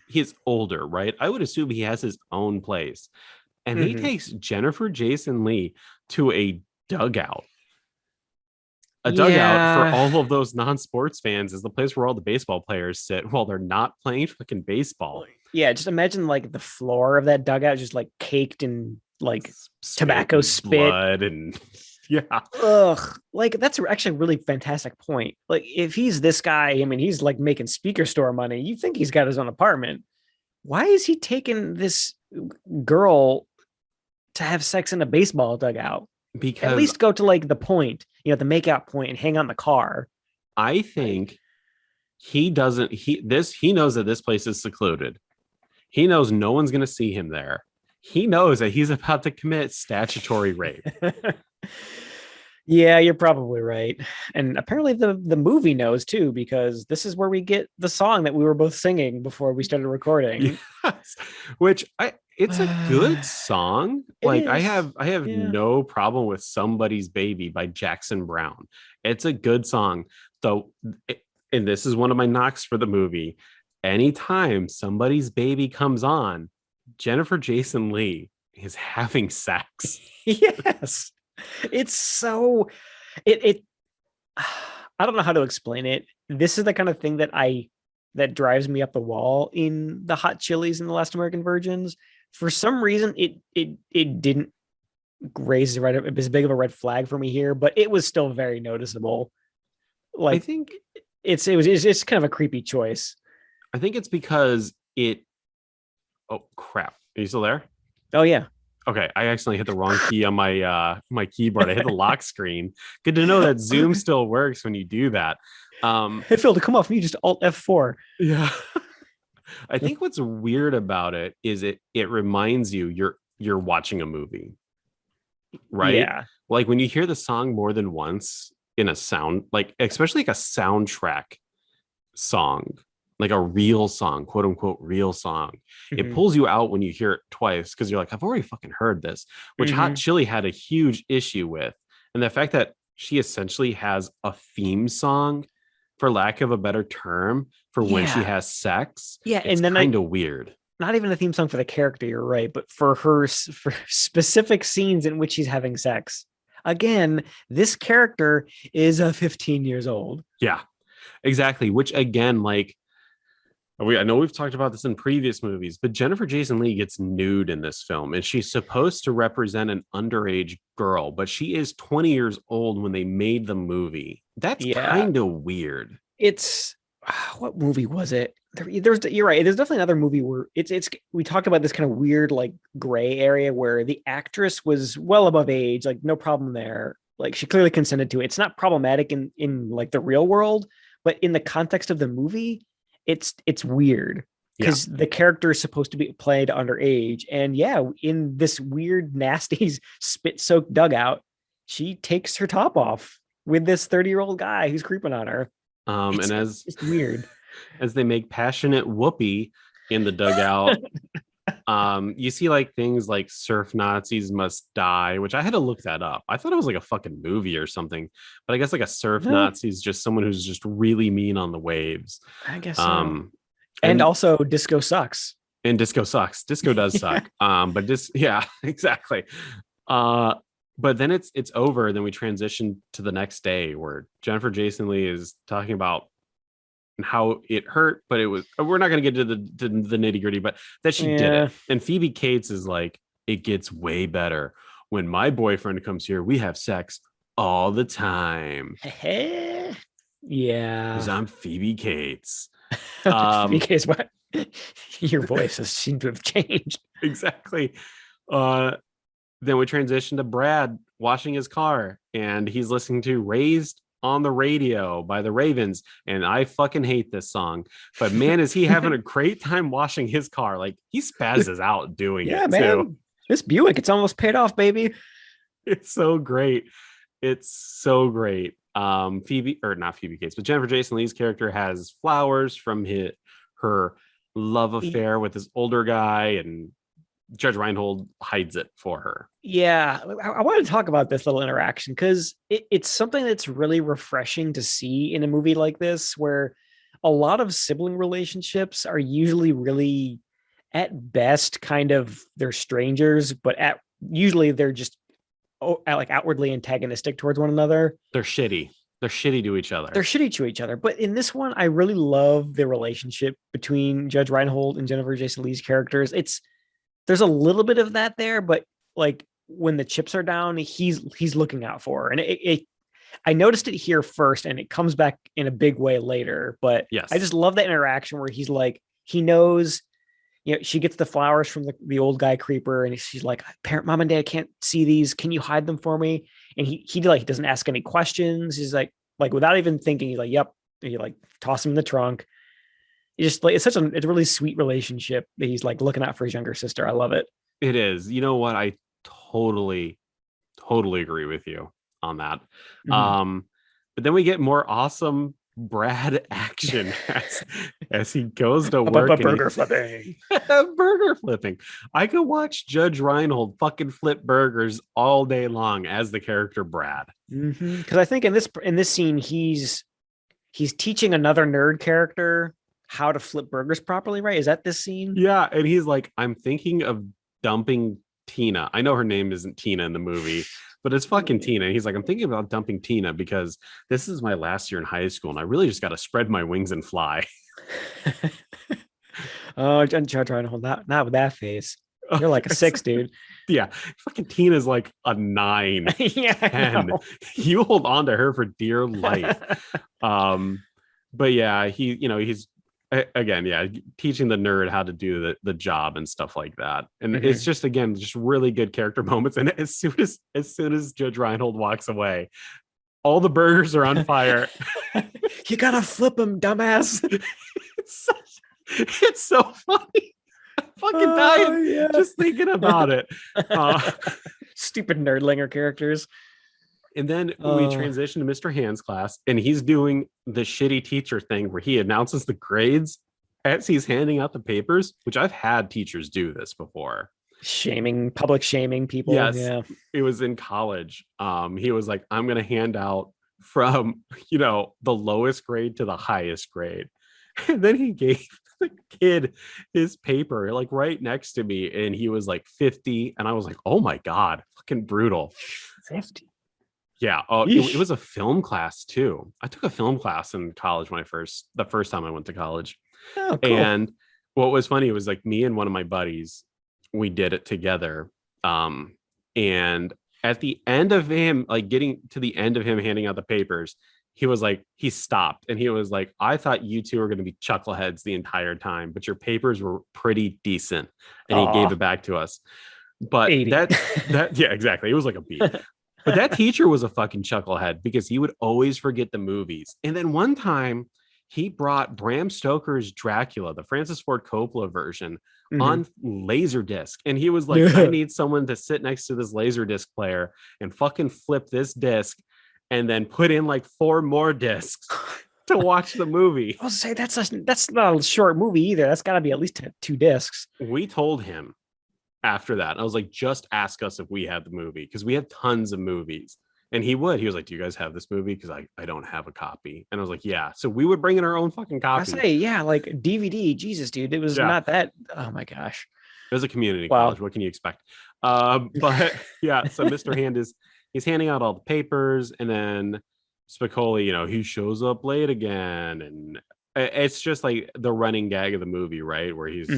he's older, right? I would assume he has his own place. And he takes Jennifer Jason Leigh to a dugout. A dugout for all of those non-sports fans is the place where all the baseball players sit while they're not playing fucking baseball. Yeah, just imagine like the floor of that dugout just like caked in like tobacco spit. Blood and Ugh. Like that's actually a really fantastic point. Like if he's this guy, I mean, he's like making speaker store money. You think he's got his own apartment. Why is he taking this girl to have sex in a baseball dugout? Because at least go to like the point, the makeout point and hang on the car. I think he doesn't he knows that this place is secluded. He knows no one's going to see him there. He knows that he's about to commit statutory rape. Yeah, you're probably right. And apparently the movie knows too, because this is where we get the song that we were both singing before we started recording. Yes. Which it's a good song. Like I have no problem with Somebody's Baby by Jackson Browne. It's a good song. So and this is one of my knocks for the movie. Anytime Somebody's Baby comes on, Jennifer Jason Leigh is having sex. Yes. It's so I don't know how to explain it. This is the kind of thing that drives me up the wall in the hot chilies and the Last American Virgins. For some reason, it didn't raise as big of a red flag for me here, but it was still very noticeable. Like, I think it's kind of a creepy choice. I think it's because oh crap. Are you still there? Oh yeah. Okay, I accidentally hit the wrong key on my my keyboard. I hit the lock screen. Good to know that Zoom still works when you do that. Hey Phil, to come off, you just Alt F4. Yeah. I think what's weird about it is it reminds you you're watching a movie. Right? Yeah. Like when you hear the song more than once in a sound, like especially like a soundtrack song, like a real song, quote unquote real song. Mm-hmm. It pulls you out when you hear it twice because you're like, I've already fucking heard this, which Hot Chili had a huge issue with. And the fact that she essentially has a theme song, for lack of a better term, for when she has sex. Yeah, it's and then kind of weird. Not even a theme song for the character, you're right, but for specific scenes in which she's having sex. Again, this character is 15 years old. Yeah, exactly. Which again, like, I know we've talked about this in previous movies, but Jennifer Jason Leigh gets nude in this film, and she's supposed to represent an underage girl, but she is 20 years old when they made the movie. That's kind of weird. It's what movie was it? You're right. There's definitely another movie where it's we talked about this kind of weird like gray area where the actress was well above age, like no problem there. Like she clearly consented to it. It's not problematic in like the real world, but in the context of the movie, it's weird because the character is supposed to be played underage. And in this weird, nasty, spit-soaked dugout, she takes her top off with this 30-year-old guy who's creeping on her. It's weird. As they make passionate whoopee in the dugout, you see like things like surf Nazis must die, which I had to look that up. I thought it was like a fucking movie or something, but I guess like a surf Nazi is just someone who's just really mean on the waves. I guess so. And also disco sucks. And disco sucks. Disco does suck. But exactly. But then it's over. Then we transition to the next day where Jennifer Jason Leigh is talking about how it hurt, but it was, we're not going to get to the nitty gritty, but that she did it. And Phoebe Cates is like, it gets way better. When my boyfriend comes here, we have sex all the time. Yeah. Because I'm Phoebe Cates. Phoebe Cates, what? Your voice has seemed to have changed. Exactly. Then we transition to Brad washing his car, and he's listening to Raised on the Radio by the Ravens, and I fucking hate this song, but man, is he having a great time washing his car. Like he spazzes out doing it man. Too. This Buick, it's almost paid off, baby. It's so great. Phoebe, or not Phoebe Cates, but Jennifer Jason Leigh's character has flowers from her love affair with this older guy, and Judge Reinhold hides it for her. Yeah, I want to talk about this little interaction because it's something that's really refreshing to see in a movie like this, where a lot of sibling relationships are usually really, at best, kind of they're strangers, but usually they're just like outwardly antagonistic towards one another. They're shitty. They're shitty to each other. But in this one, I really love the relationship between Judge Reinhold and Jennifer Jason Leigh's characters. There's a little bit of that there, but like when the chips are down, he's looking out for her. And I noticed it here first, and it comes back in a big way later. But yes, I just love that interaction where he's like, he knows, she gets the flowers from the old guy creeper, and she's like, Mom and Dad can't see these. Can you hide them for me? And he doesn't ask any questions. He's like without even thinking, he's like, yep, he like toss him in the trunk. It's just like it's a really sweet relationship that he's like looking out for his younger sister. I love it. It is. You know what? I totally agree with you on that. Mhm. But then we get more awesome Brad action as he goes to work and Burger flipping. burger flipping. I could watch Judge Reinhold fucking flip burgers all day long as the character Brad. Because I think in this scene he's teaching another nerd character how to flip burgers properly, right? Is that this scene? Yeah, and he's like, I'm thinking of dumping Tina. I know her name isn't Tina in the movie, but it's fucking Tina. And he's like, I'm thinking about dumping Tina because this is my last year in high school and I really just got to spread my wings and fly. Oh, I'm trying to hold that. Not with that face. You're like a 6, dude. Yeah, fucking Tina's like a 9. Yeah, 10. You hold on to her for dear life. But yeah, he's again, yeah, teaching the nerd how to do the job and stuff like that. And it's just, again, just really good character moments. And as soon as Judge Reinhold walks away, all the burgers are on fire. You gotta flip them, dumbass. It's so funny. I'm fucking dying just thinking about it. Stupid nerdlinger characters. And then we transition to Mr. Hand's class, and he's doing the shitty teacher thing where he announces the grades as he's handing out the papers, which I've had teachers do this before. Public shaming people. Yes, yeah. It was in college. He was like, I'm going to hand out from, the lowest grade to the highest grade. And then he gave the kid his paper like right next to me, and he was like 50. And I was like, oh my God, fucking brutal. 50. Yeah. Oh, it was a film class too. I took a film class in college the first time I went to college. Oh, cool. And what was funny, it was like me and one of my buddies, we did it together. And at the end of him, like getting to the end of him handing out the papers, he stopped and he was like, I thought you two were going to be chuckleheads the entire time, but your papers were pretty decent. And he gave it back to us. But 80. that yeah, exactly. It was like a B. But that teacher was a fucking chucklehead because he would always forget the movies. And then one time he brought Bram Stoker's Dracula, the Francis Ford Coppola version, on Laserdisc. And he was like, I need someone to sit next to this Laserdisc player and fucking flip this disc and then put in like 4 more discs to watch the movie. I'll say that's not a short movie either. That's got to be at least 2 discs. We told him after that, I was like, just ask us if we had the movie because we have tons of movies. And he was like, do you guys have this movie? Because I don't have a copy. And I was like, yeah. So we would bring in our own fucking copy. I say, yeah, like DVD. Jesus, dude. It was not that. Oh my gosh. It was a community college. What can you expect? But yeah, so Mr. Hand he's handing out all the papers, and then Spicoli, he shows up late again. And it's just like the running gag of the movie, right? Where he's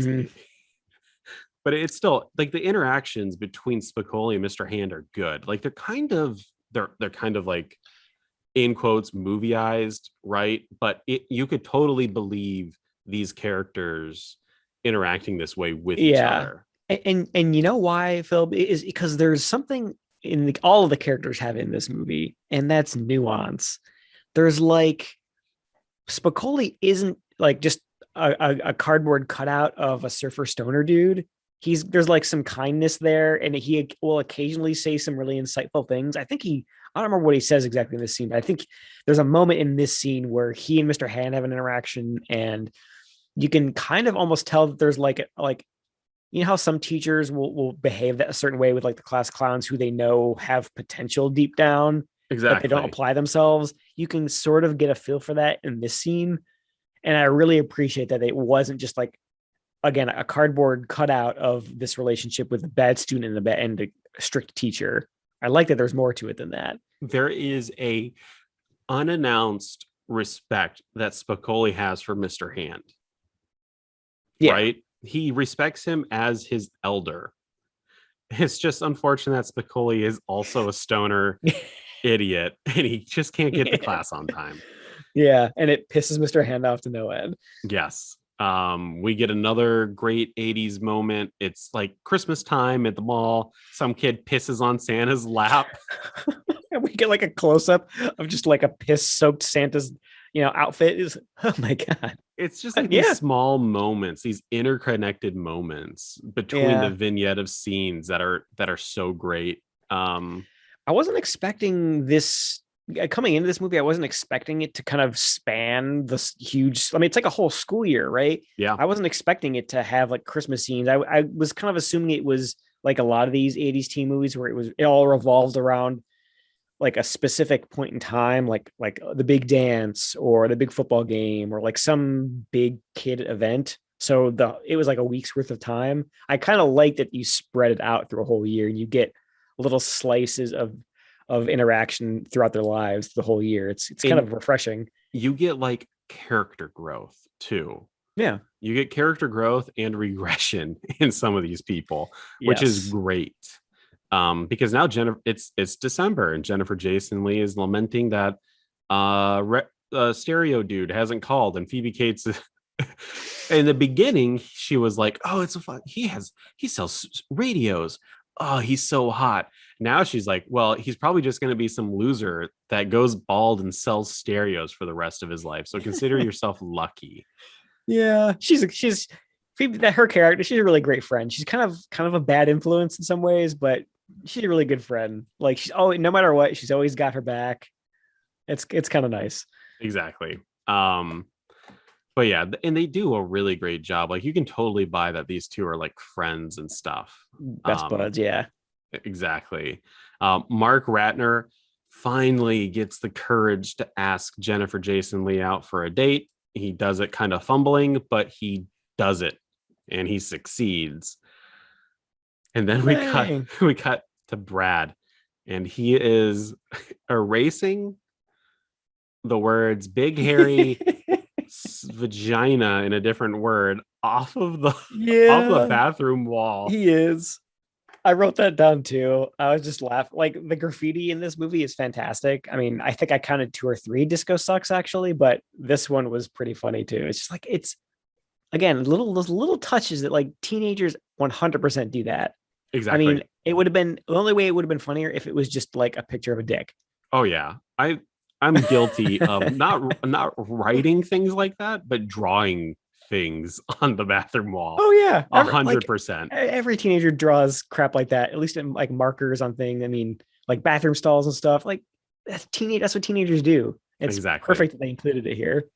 but it's still like the interactions between Spicoli and Mr. Hand are good. Like they're kind of like in quotes movieized, right? But you could totally believe these characters interacting this way with each other. And you know why, Phil, is because there's something in all of the characters have in this movie, and that's nuance. There's like Spicoli isn't like just a cardboard cutout of a surfer stoner dude. There's like some kindness there, and he will occasionally say some really insightful things. I don't remember what he says exactly in this scene, but I think there's a moment in this scene where he and Mr. Hand have an interaction, and you can kind of almost tell that there's like how some teachers will behave that a certain way with like the class clowns who they know have potential deep down, exactly, but they don't apply themselves. You can sort of get a feel for that in this scene, and I really appreciate that it wasn't just like, again, a cardboard cutout of this relationship with a bad student and a strict teacher. I like that there's more to it than that. There is a unannounced respect that Spicoli has for Mr. Hand. Yeah. Right? He respects him as his elder. It's just unfortunate that Spicoli is also a stoner idiot and he just can't get to class on time. Yeah, and it pisses Mr. Hand off to no end. Yes. We get another great 80s moment. It's like Christmas time at the mall. Some kid pisses on Santa's lap. And we get like a close-up of just like a piss-soaked Santa's outfit is, oh my God. It's just like Yeah. these small moments, these interconnected moments between the vignette of scenes that are so great. I wasn't expecting this coming into this movie. I wasn't expecting it to kind of span this huge. I mean, it's like a whole school year, right? Yeah. I wasn't expecting it to have like Christmas scenes. I was kind of assuming it was like a lot of these 80s teen movies where it all revolved around like a specific point in time, like the big dance or the big football game or like some big kid event. So it was like a week's worth of time. I kind of like that you spread it out through a whole year and you get little slices of interaction throughout their lives the whole year. It's kind of refreshing. You get like character growth too. Yeah. You get character growth and regression in some of these people, which is great. Because now it's December and Jennifer Jason Leigh is lamenting that stereo dude hasn't called, and Phoebe Cates in the beginning she was like, oh, it's so fun, he sells radios, oh, he's so hot. Now she's like, well, he's probably just going to be some loser that goes bald and sells stereos for the rest of his life, so consider yourself lucky. Yeah, she's Phoebe, that her character, she's a really great friend. She's kind of a bad influence in some ways, but she's a really good friend. Like no matter what, she's always got her back. It's kind of nice. Exactly. But yeah, and they do a really great job. Like you can totally buy that these two are like friends and stuff. Best buds, yeah. Exactly. Mark Ratner finally gets the courage to ask Jennifer Jason Leigh out for a date. He does it kind of fumbling, but he does it and he succeeds. And then we cut to Brad, and he is erasing the words big hairy vagina in a different word off of the bathroom wall. He is. I wrote that down too. I was just laughing. Like the graffiti in this movie is fantastic. I mean, I think I counted 2 or 3 disco sucks actually, but this one was pretty funny too. It's just like, it's again, those little touches that like teenagers 100% do that. Exactly. I mean, it would have been the only way it would have been funnier if it was just like a picture of a dick. Oh yeah. I'm guilty of not writing things like that, but drawing things on the bathroom wall. Oh yeah, 100%. Every teenager draws crap like that, at least in like markers on things. I mean, like bathroom stalls and stuff. Like that's what teenagers do. It's perfect that they included it here.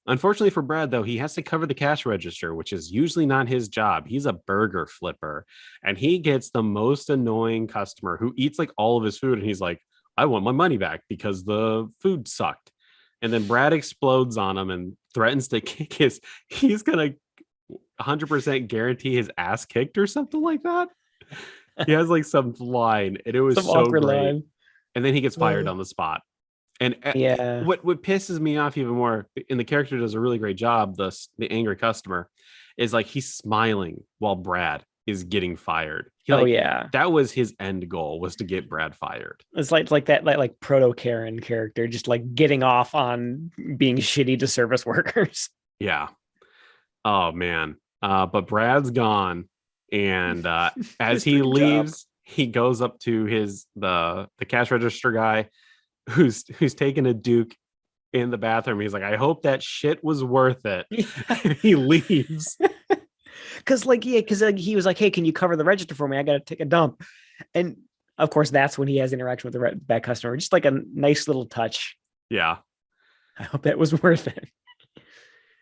Unfortunately for Brad, though, he has to cover the cash register, which is usually not his job. He's a burger flipper, and he gets the most annoying customer who eats like all of his food, and he's like, I want my money back because the food sucked. And then Brad explodes on him and threatens to kick he's gonna 100% guarantee his ass kicked or something like that. He has like some line, and it was some so great line. And then he gets fired on the spot. And yeah, what pisses me off even more, and the character does a really great job, the angry customer, is like he's smiling while Brad is getting fired. That was his end goal, was to get Brad fired. It's like that proto Karen character, just like getting off on being shitty to service workers. Yeah. Oh man. But Brad's gone, and as he leaves, he goes up to the cash register guy who's taking a Duke in the bathroom. He's like, I hope that shit was worth it. And he leaves. Because he was like, hey, can you cover the register for me? I got to take a dump. And of course, that's when he has interaction with that customer. Just like a nice little touch. Yeah. I hope that was worth it.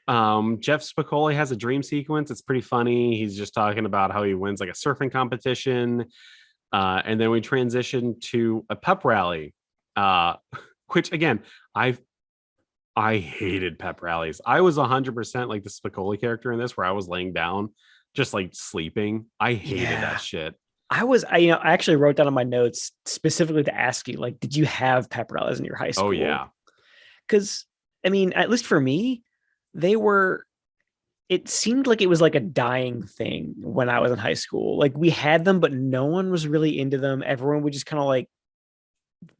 Jeff Spicoli has a dream sequence. It's pretty funny. He's just talking about how he wins like a surfing competition. And then we transition to a pep rally. Which again, I hated pep rallies. I was 100% like the Spicoli character in this, where I was laying down, just like sleeping. I hated that shit. I actually wrote down on my notes specifically to ask you, like, did you have pep rallies in your high school? Oh yeah. Because I mean, at least for me, it seemed like it was like a dying thing when I was in high school. Like we had them, but no one was really into them. Everyone would just kind of like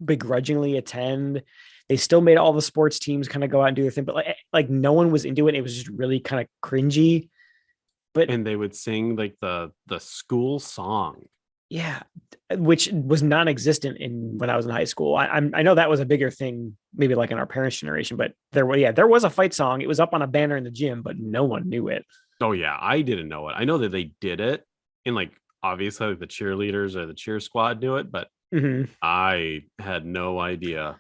begrudgingly attend. They still made all the sports teams kind of go out and do their thing, but like no one was into it. It was just really kind of cringy. And they would sing like the school song. Yeah, which was non-existent in when I was in high school. I know that was a bigger thing, maybe like in our parents' generation, but there was a fight song. It was up on a banner in the gym, but no one knew it. Oh yeah, I didn't know it. I know that they did it, and like obviously like, the cheerleaders or the cheer squad knew it, but Mhm. I had no idea.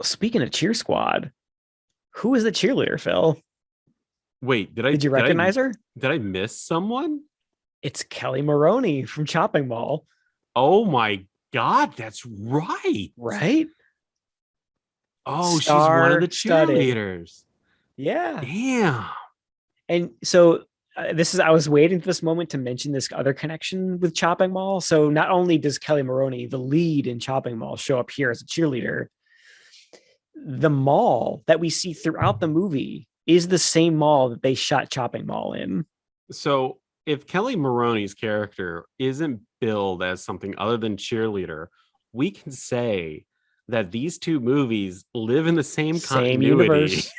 Speaking of cheer squad, who is the cheerleader, Phil? Wait, Did you recognize her? did I miss someone? It's Kelly Maroney from Chopping Mall, Oh my god, that's right. right? Oh, she's one of the Star-studded. cheerleaders. Yeah. Damn. And so I was waiting for this moment to mention this other connection with Chopping Mall. So not only does Kelly Maroney, the lead in Chopping Mall, show up here as a cheerleader, the mall that we see throughout the movie is the same mall that they shot Chopping Mall in. So if Kelly Maroney's character isn't billed as something other than cheerleader, we can say that these two movies live in the same continuity. Universe.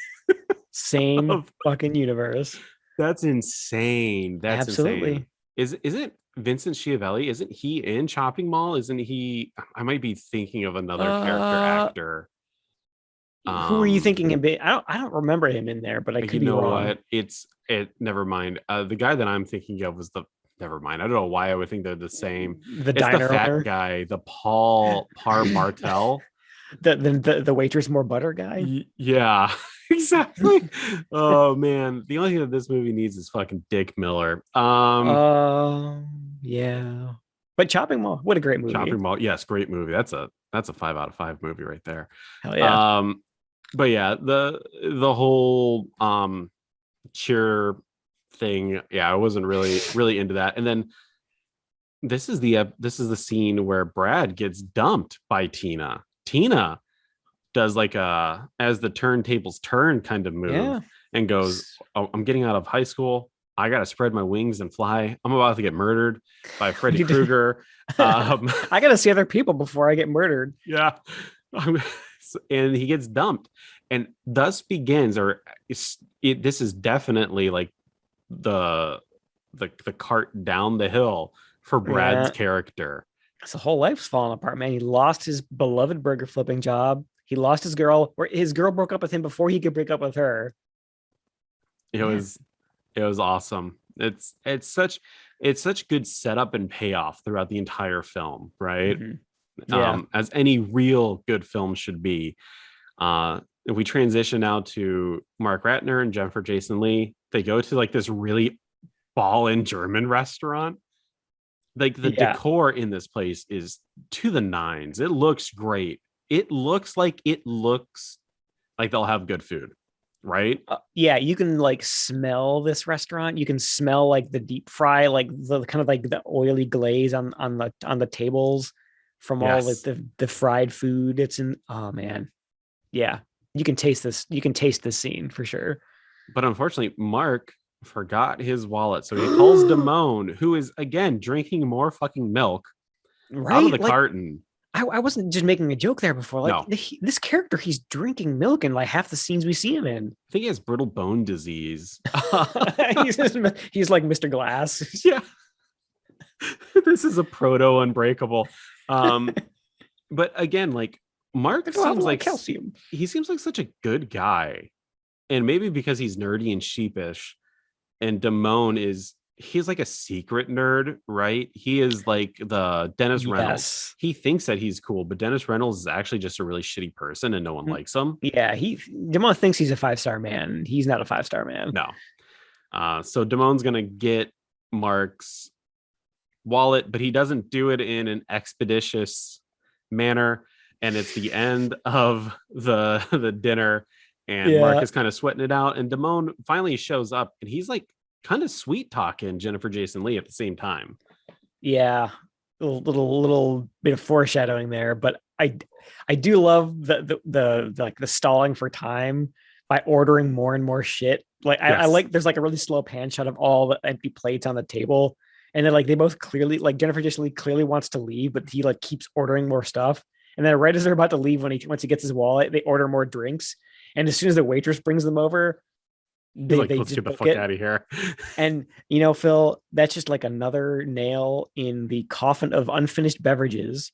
Same fucking universe. That's insane. That's Absolutely. insane. Isn't Vincent Schiavelli? Isn't he in Chopping Mall? Isn't he? I might be thinking of another character actor. Who are you thinking of? I don't remember him in there, but I could be wrong. What? Never mind. The guy that I'm thinking of was the. Never mind. I don't know why I would think they're the same. The diner fat owner guy, the Paul Par Bartel. the waitress more butter guy. Yeah, exactly. Oh man, the only thing that this movie needs is fucking Dick Miller. Yeah, but Chopping Mall, what a great movie. Chopping Mall, yes, great movie. That's a 5 out of 5 movie right there. Hell yeah. But yeah, the whole cheer thing, yeah, I wasn't really into that. And then this is the scene where Brad gets dumped by Tina. Tina does like a as the turntables turn kind of move and goes, oh, I'm getting out of high school. I gotta spread my wings and fly. I'm about to get murdered by Freddy Krueger. I gotta see other people before I get murdered. Yeah. And he gets dumped. And thus begins, this is definitely like the cart down the hill for Brad's character. His whole life's falling apart, man. He lost his beloved burger flipping job. He lost his girl, or his girl broke up with him before he could break up with her. It was awesome. It's such good setup and payoff throughout the entire film, right? Mm-hmm. Yeah. As any real good film should be. If we transition now to Mark Ratner and Jennifer Jason Leigh, they go to like this really ballin' German restaurant. Like the decor in this place is to the nines. It looks great. It looks like they'll have good food, right? Yeah, you can like smell this restaurant. You can smell like the deep fry, like the kind of like the oily glaze on the tables from all like the fried food. It's in. Oh man, yeah. You can taste this. You can taste this scene for sure. But unfortunately, Mark forgot his wallet, so he calls Damone, who is again drinking more fucking milk out of the carton. I wasn't just making a joke there before. Like no. This character, he's drinking milk in like half the scenes we see him in. I think he has brittle bone disease. he's like Mr. Glass. Yeah. This is a proto Unbreakable. But again, like Mark seems like calcium. He seems like such a good guy. And maybe because he's nerdy and sheepish, and Damone he's like a secret nerd, right? He is like the Dennis Reynolds. He thinks that he's cool, but Dennis Reynolds is actually just a really shitty person and no one likes him. Yeah, Damone thinks he's a 5-star man. He's not a 5-star man. No. So Damone's gonna get Mark's wallet, but he doesn't do it in an expeditious manner. And it's the end of the dinner, and Mark is kind of sweating it out. And Damone finally shows up, and he's like kind of sweet talking Jennifer Jason Leigh at the same time. Yeah, a little bit of foreshadowing there, but I do love the like the stalling for time by ordering more and more shit. Like I like there's like a really slow pan shot of all the empty plates on the table, and then like they both clearly like Jennifer Jason Leigh clearly wants to leave, but he like keeps ordering more stuff. And then right as they're about to leave, once he gets his wallet, they order more drinks. And as soon as the waitress brings them over, He's like, they let's just get the book fuck it. out of here. And Phil, that's just like another nail in the coffin of unfinished beverages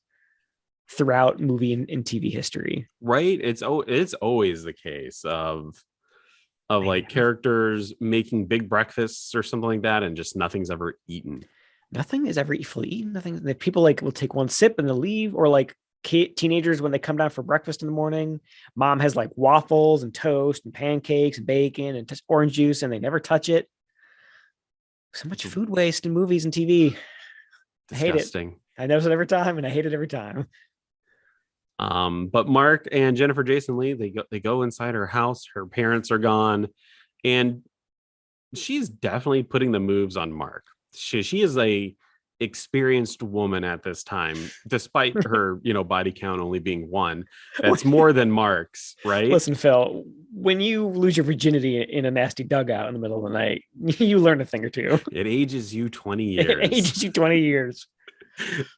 throughout movie and TV history. Right? It's always the case of like Man, characters making big breakfasts or something like that, and just nothing's ever eaten. nothing is ever fully eaten. Nothing. People like will take one sip and they'll leave, or like teenagers when they come down for breakfast in the morning, mom has like waffles and toast and pancakes and bacon and orange juice, and they never touch it. So much food waste in movies and TV. I hate it. Disgusting. I notice it every time, and I hate it every time. But Mark and Jennifer Jason Leigh, they go inside her house. Her parents are gone, and she's definitely putting the moves on Mark. She is a experienced woman at this time, despite her body count only being 1. That's more than Mark's, right? Listen, Phil, when you lose your virginity in a nasty dugout in the middle of the night, you learn a thing or two. It ages you 20 years. It ages you 20 years.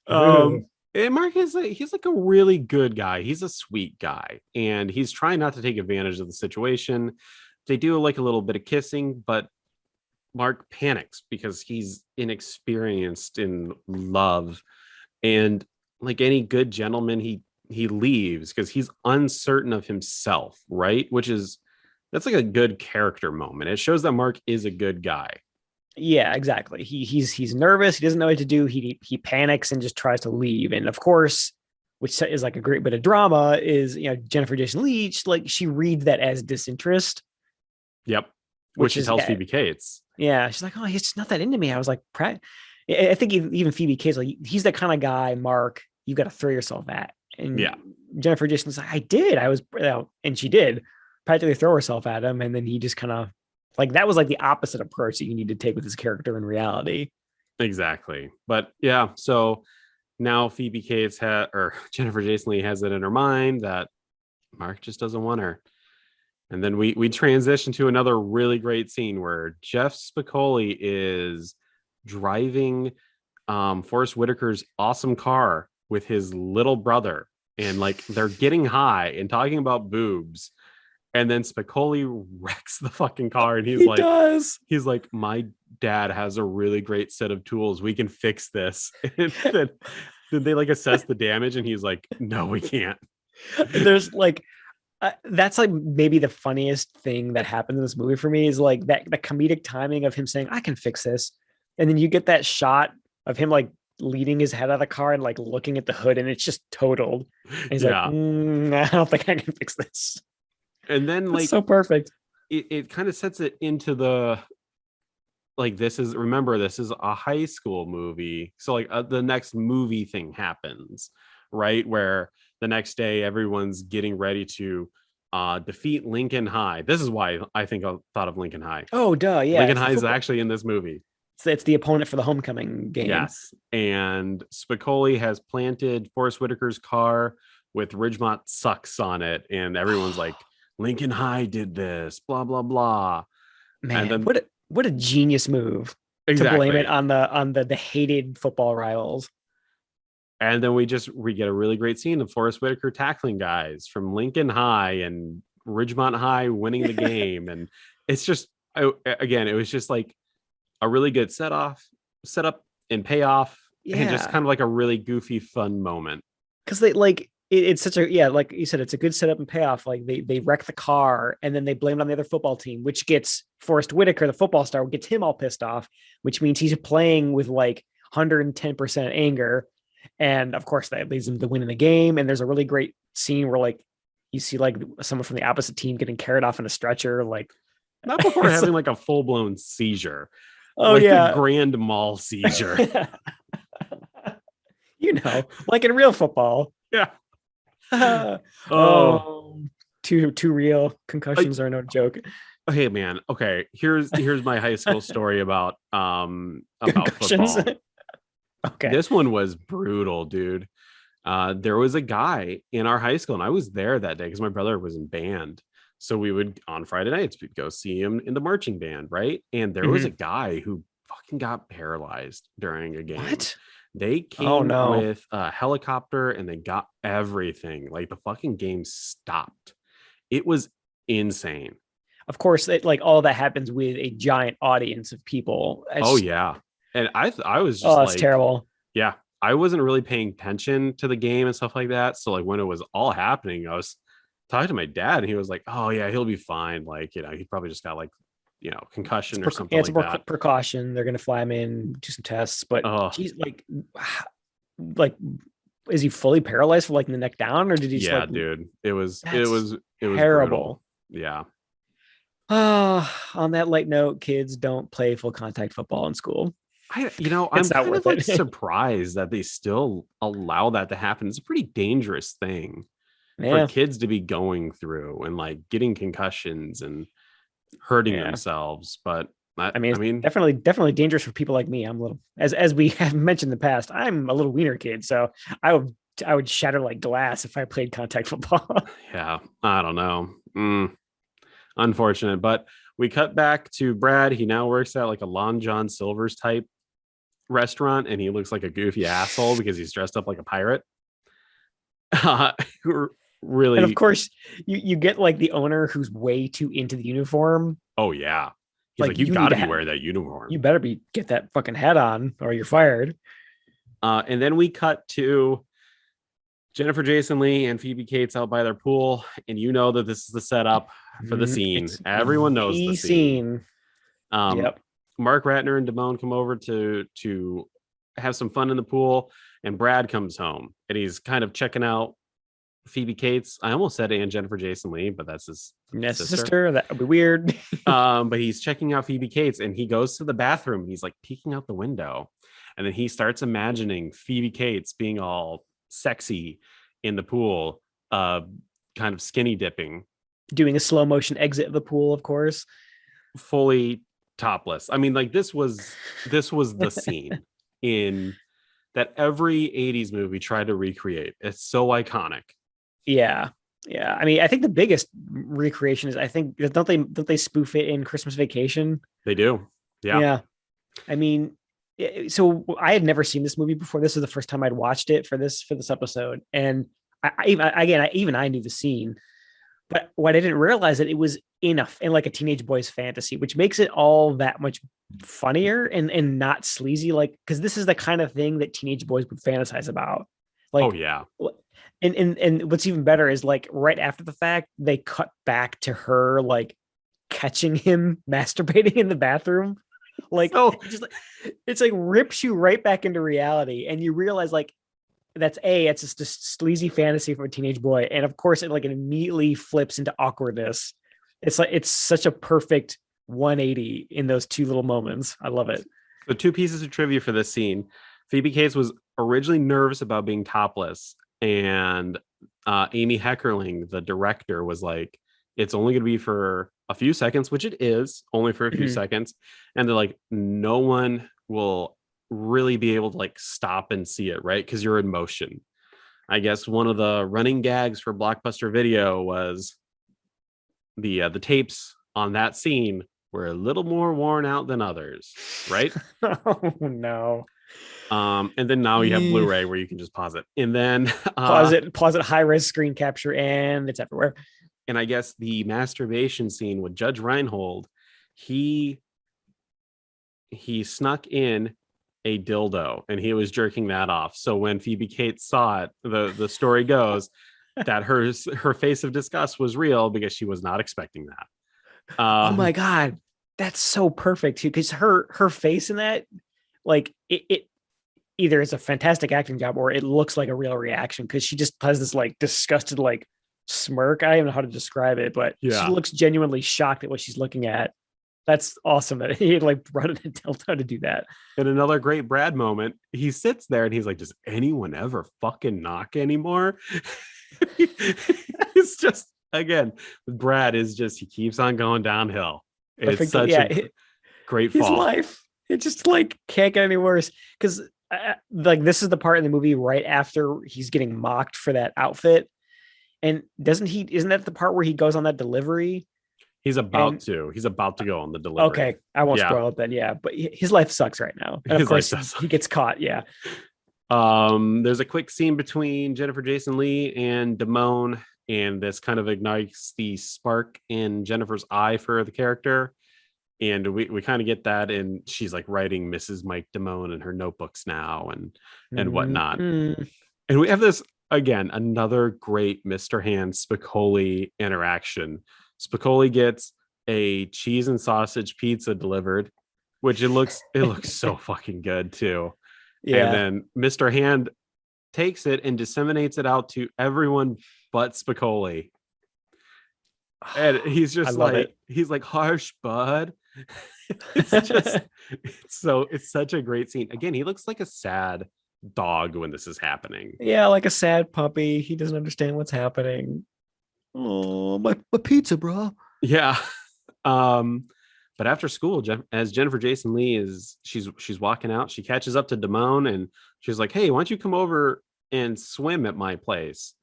And Mark he's like a really good guy. He's a sweet guy, and he's trying not to take advantage of the situation. They do like a little bit of kissing, but Mark panics because he's inexperienced in love, and like any good gentleman, he leaves because he's uncertain of himself, right? That's like a good character moment. It shows that Mark is a good guy. Yeah, exactly. He's nervous. He doesn't know what to do. He panics and just tries to leave. And of course, which is like a great bit of drama, is Jennifer Jason Leigh, like she reads that as disinterest. Yep. Which she tells Phoebe Cates. Yeah, she's like, oh, he's just not that into me. I was like, I think even Phoebe Cates, like, he's that kind of guy, Mark, you got to throw yourself at. And yeah, Jennifer Jason's like, I did. I was, and she did practically throw herself at him. And then he just kind of, like, that was like the opposite approach that you need to take with his character in reality. Exactly. But yeah, so now Phoebe Cates or Jennifer Jason Leigh has it in her mind that Mark just doesn't want her. And then we transition to another really great scene where Jeff Spicoli is driving Forrest Whitaker's awesome car with his little brother, and like they're getting high and talking about boobs. And then Spicoli wrecks the fucking car, and he's like, my dad has a really great set of tools. We can fix this. And then they like assess the damage, and he's like, no, we can't. There's like, that's like maybe the funniest thing that happened in this movie for me is like that the comedic timing of him saying, I can fix this. And then you get that shot of him like leading his head out of the car and like looking at the hood, and it's just totaled. And he's like, I don't think I can fix this. And then like, it's so perfect. It kind of sets it into the, like, this is a high school movie. So like the next movie thing happens, right? Where the next day everyone's getting ready to defeat Lincoln High. This is why I think I thought of Lincoln High. Oh, duh. Yeah. Lincoln High is actually in this movie. So it's the opponent for the homecoming game. Yes. And Spicoli has planted Forrest Whitaker's car with Ridgemont sucks on it. And everyone's like, Lincoln High did this, blah, blah, blah. Man, and then, what a genius move to blame it on the hated football rivals. And then we get a really great scene of Forrest Whitaker tackling guys from Lincoln High and Ridgemont High winning the game. And it's just, again, it was just like a really good setup and payoff. Yeah. And just kind of like a really goofy, fun moment. Because they like, it's such a, like you said, it's a good setup and payoff. Like they wreck the car and then they blame it on the other football team, which gets Forrest Whitaker, the football star, gets him all pissed off, which means he's playing with like 110% anger. And of course that leads him to winning the game. And there's a really great scene where like you see like someone from the opposite team getting carried off in a stretcher, like not before having like a full-blown seizure. Oh, like yeah, a grand mal seizure. Like in real football. Yeah. Too real. Concussions are no joke. Hey man, okay, here's my high school story about football. Okay, this one was brutal, dude. There was a guy in our high school, and I was there that day because my brother was in band. So we would, on Friday nights, we'd go see him in the marching band, right? And there was a guy who fucking got paralyzed during a game. What? They came with a helicopter and they got everything. Like the fucking game stopped. It was insane. of course, like all that happens with a giant audience of people. Oh yeah. And I was just it's terrible. Yeah, I wasn't really paying attention to the game and stuff like that. So like when it was all happening, I was talking to my dad and he was like, oh yeah, he'll be fine. Like, he probably just got like, concussion or something like that. Precaution. They're going to fly him in, do some tests, but geez, like, is he fully paralyzed for like the neck down, or did he just dude, it was terrible. brutal. Yeah. On that light note, kids, don't play full contact football in school. I'm kind of like surprised that they still allow that to happen. It's a pretty dangerous thing for kids to be going through and like getting concussions and hurting themselves. But I mean, definitely dangerous for people like me. I'm a little, as we have mentioned in the past, I'm a little wiener kid, so I would shatter like glass if I played contact football. Yeah, I don't know. Unfortunate, but we cut back to Brad. He now works at like a Long John Silver's type restaurant, and he looks like a goofy asshole because he's dressed up like a pirate. Really, and of course you get like the owner who's way too into the uniform. Oh yeah, he's like you gotta be wearing that uniform. You better get that fucking hat on, or you're fired. And then we cut to Jennifer Jason Leigh and Phoebe Cates out by their pool, and you know that this is the setup for the scene. Everyone knows the scene. Yep. Mark Ratner and Damone come over to have some fun in the pool, and Brad comes home and he's kind of checking out Phoebe Cates. I almost said and Jennifer Jason Leigh, but that's his sister. That would be weird. But he's checking out Phoebe Cates, and he goes to the bathroom and he's like peeking out the window, and then he starts imagining Phoebe Cates being all sexy in the pool, kind of skinny dipping, doing a slow motion exit of the pool, of course, fully topless. I mean, like this was the scene in that every 80s movie tried to recreate. It's so iconic. Yeah. I mean, I think the biggest recreation is, I think, don't they spoof it in Christmas Vacation? They do. Yeah. I mean, so I had never seen this movie before. This was the first time I'd watched it for this episode, and I knew the scene, but what I didn't realize that it was in like a teenage boy's fantasy, which makes it all that much funnier and not sleazy. Like, because this is the kind of thing that teenage boys would fantasize about. Like, oh yeah. And what's even better is like right after the fact, they cut back to her like catching him masturbating in the bathroom. Like, it's like rips you right back into reality, and you realize like it's just a sleazy fantasy for a teenage boy, and of course it immediately flips into awkwardness. It's like it's such a perfect 180 in those two little moments. I love it. So 2 pieces of trivia for this scene. Phoebe Cates was originally nervous about being topless, and Amy Heckerling, the director, was like, it's only going to be for a few seconds, which it is only for a few seconds. And they're like, no one will really be able to like stop and see it, right? Because you're in motion. I guess one of the running gags for Blockbuster Video was the tapes on that scene were a little more worn out than others, right? Oh no. And then now you have Blu-ray where you can just pause it, and then pause it high-res screen capture, and it's everywhere. And I guess the masturbation scene with Judge Reinhold, he snuck in a dildo and he was jerking that off. So when Phoebe Cates saw it, the story goes that her face of disgust was real because she was not expecting that. Oh my God, that's so perfect too, because her face in that, like it either is a fantastic acting job or it looks like a real reaction, because she just has this like disgusted like smirk. I don't even know how to describe it, but she looks genuinely shocked at what she's looking at. That's awesome that he like brought in a dildo to do that. And another great Brad moment, he sits there and he's like, does anyone ever fucking knock anymore? It's just, again, Brad is just, he keeps on going downhill. It's such a great fall. His life, it just like can't get any worse, because like this is the part in the movie right after he's getting mocked for that outfit. And isn't that the part where he goes on that delivery? He's about to go on the delivery. Okay, I won't spoil it then. Yeah, but his life sucks right now. And of course, he gets caught. Yeah. There's a quick scene between Jennifer Jason Leigh and Damone and this kind of ignites the spark in Jennifer's eye for the character. And we kind of get that, and she's like writing Mrs. Mike Damone in her notebooks now and whatnot. And we have this again, another great Mr. Hand Spicoli interaction. Spicoli gets a cheese and sausage pizza delivered, which it looks so fucking good too. Yeah. And then Mr. Hand takes it and disseminates it out to everyone but Spicoli. And he's just he's like, harsh, bud. It's such a great scene. Again, he looks like a sad dog when this is happening. Yeah, like a sad puppy. He doesn't understand what's happening. Oh, my pizza, bro. Yeah. But after school, as Jennifer Jason Leigh she's walking out, she catches up to Damone and she's like, hey, why don't you come over and swim at my place?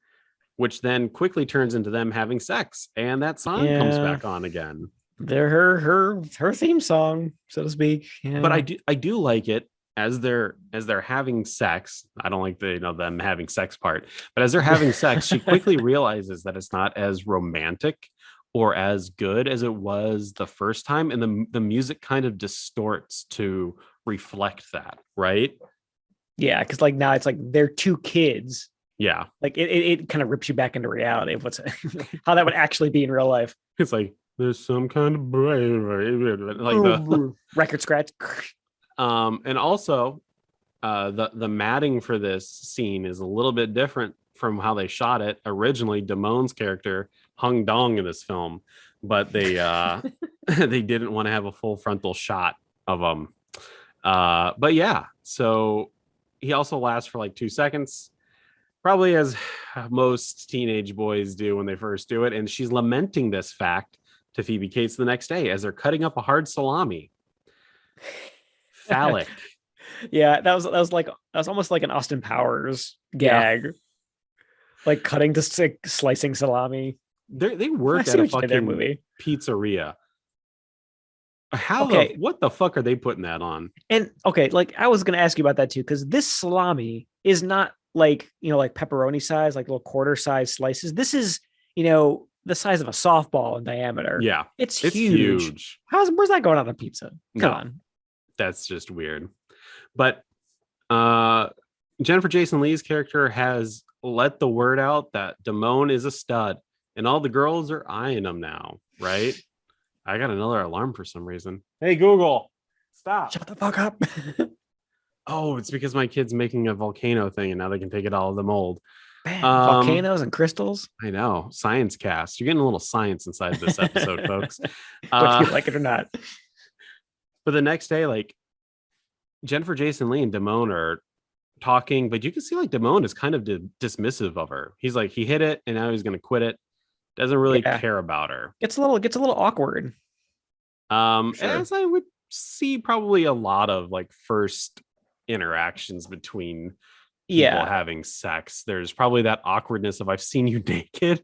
Which then quickly turns into them having sex, and that song comes back on again. They're her theme song, so to speak. Yeah. But I do like it as they're having sex. I don't like them having sex part, but as they're having sex, she quickly realizes that it's not as romantic or as good as it was the first time, and the music kind of distorts to reflect that, right? Yeah, because like now it's like they're two kids. Yeah, like it kind of rips you back into reality of how that would actually be in real life. It's like there's some kind of like the record scratch. And also, the matting for this scene is a little bit different from how they shot it. Originally, Damone's character hung dong in this film, but they they didn't want to have a full frontal shot of him. But yeah, so he also lasts for like 2 seconds. Probably as most teenage boys do when they first do it. And she's lamenting this fact to Phoebe Cates the next day as they're cutting up a hard salami. Phallic. Yeah, that was almost like an Austin Powers gag. Yeah. Like cutting to slicing salami. They work at a fucking movie pizzeria. What the fuck are they putting that on? And okay, like I was gonna ask you about that too, because this salami is not like like pepperoni size, like little quarter size slices. This is the size of a softball in diameter. Yeah, it's huge. Where's that going on a pizza? Come on, that's just weird. But Jennifer Jason Leigh's character has let the word out that Damone is a stud, and all the girls are eyeing him now. Right? I got another alarm for some reason. Hey Google, stop! Shut the fuck up. Oh, it's because my kid's making a volcano thing and now they can take it out of the mold. Man, volcanoes and crystals. I know. Science cast. You're getting a little science inside this episode, folks. Whether you like it or not. But the next day, like Jennifer Jason Leigh and Damone are talking, but you can see like Damone is kind of dismissive of her. He's like, he hit it and now he's going to quit it. Doesn't really care about her. Gets a little awkward. Sure. As I would see probably a lot of like first interactions between people having sex. There's probably that awkwardness of I've seen you naked.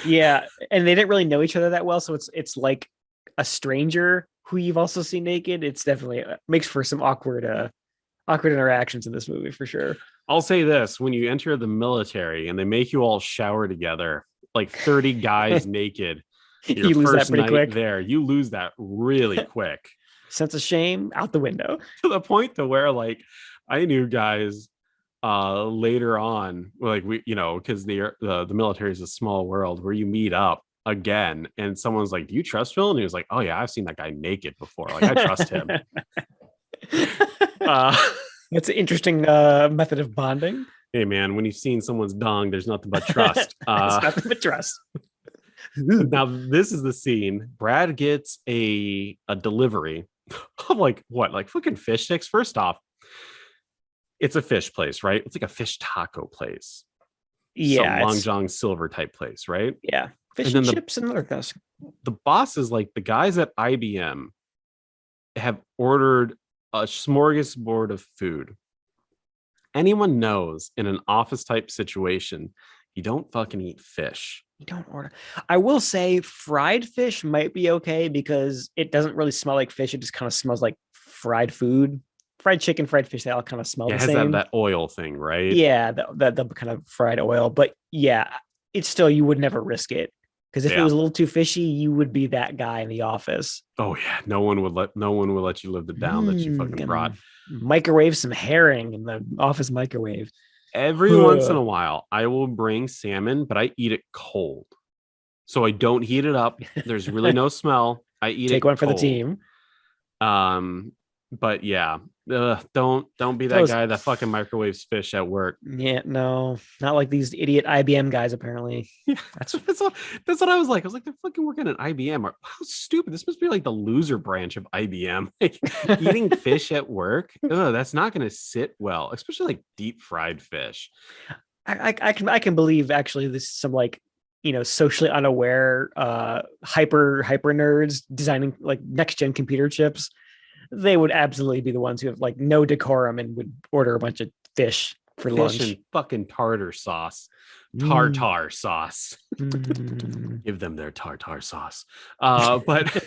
Yeah, and they didn't really know each other that well, so it's like a stranger who you've also seen naked. It's definitely makes for some awkward interactions in this movie for sure. I'll say this: when you enter the military and they make you all shower together, like 30 guys naked, you lose that pretty quick. There, you lose that really quick. Sense of shame out the window to the point to where like I knew guys later on, like we because the military is a small world where you meet up again and someone's like, do you trust Phil? And he was like, oh yeah, I've seen that guy naked before, like I trust him. That's an interesting method of bonding. Hey man, when you've seen someone's dong, there's nothing but trust. It's nothing but trust. Now this is the scene. Brad gets a delivery of like fucking fish sticks. First off, it's a fish place, right? It's like a fish taco place. Yeah, Long John Silver type place, right? Yeah, fish and chips and other things. The boss is like the guys at IBM have ordered a smorgasbord of food. Anyone knows in an office type situation, you don't fucking eat fish. You don't order. I will say fried fish might be okay because it doesn't really smell like fish. It just kind of smells like fried food. Fried chicken, fried fish, they all kind of smell the same. It has that oil thing, right? Yeah, the kind of fried oil. But yeah, it's still, you would never risk it. Because if it Yeah. was a little too fishy, you would be that guy in the office. Oh yeah, no one would let you live the down that you fucking Gonna brought. microwave some herring in the office microwave. Every once in a while, I will bring salmon, but I eat it cold. So I don't heat it up. There's really no smell. I eat it Take one for the cold. team. But yeah, don't be that Those- guy that fucking microwaves fish at work. Yeah, no, not like these idiot IBM guys. Apparently, That's what I was like. I was like, they're fucking working at IBM. How stupid! This must be like the loser branch of IBM. Like, eating fish at work. Ugh, that's not going to sit well, especially like deep fried fish. I can believe actually this is some like, socially unaware hyper nerds designing like next gen computer chips. They would absolutely be the ones who have like no decorum and would order a bunch of fish for lunch. And fucking tartar sauce. Sauce. Give them their tartar sauce. But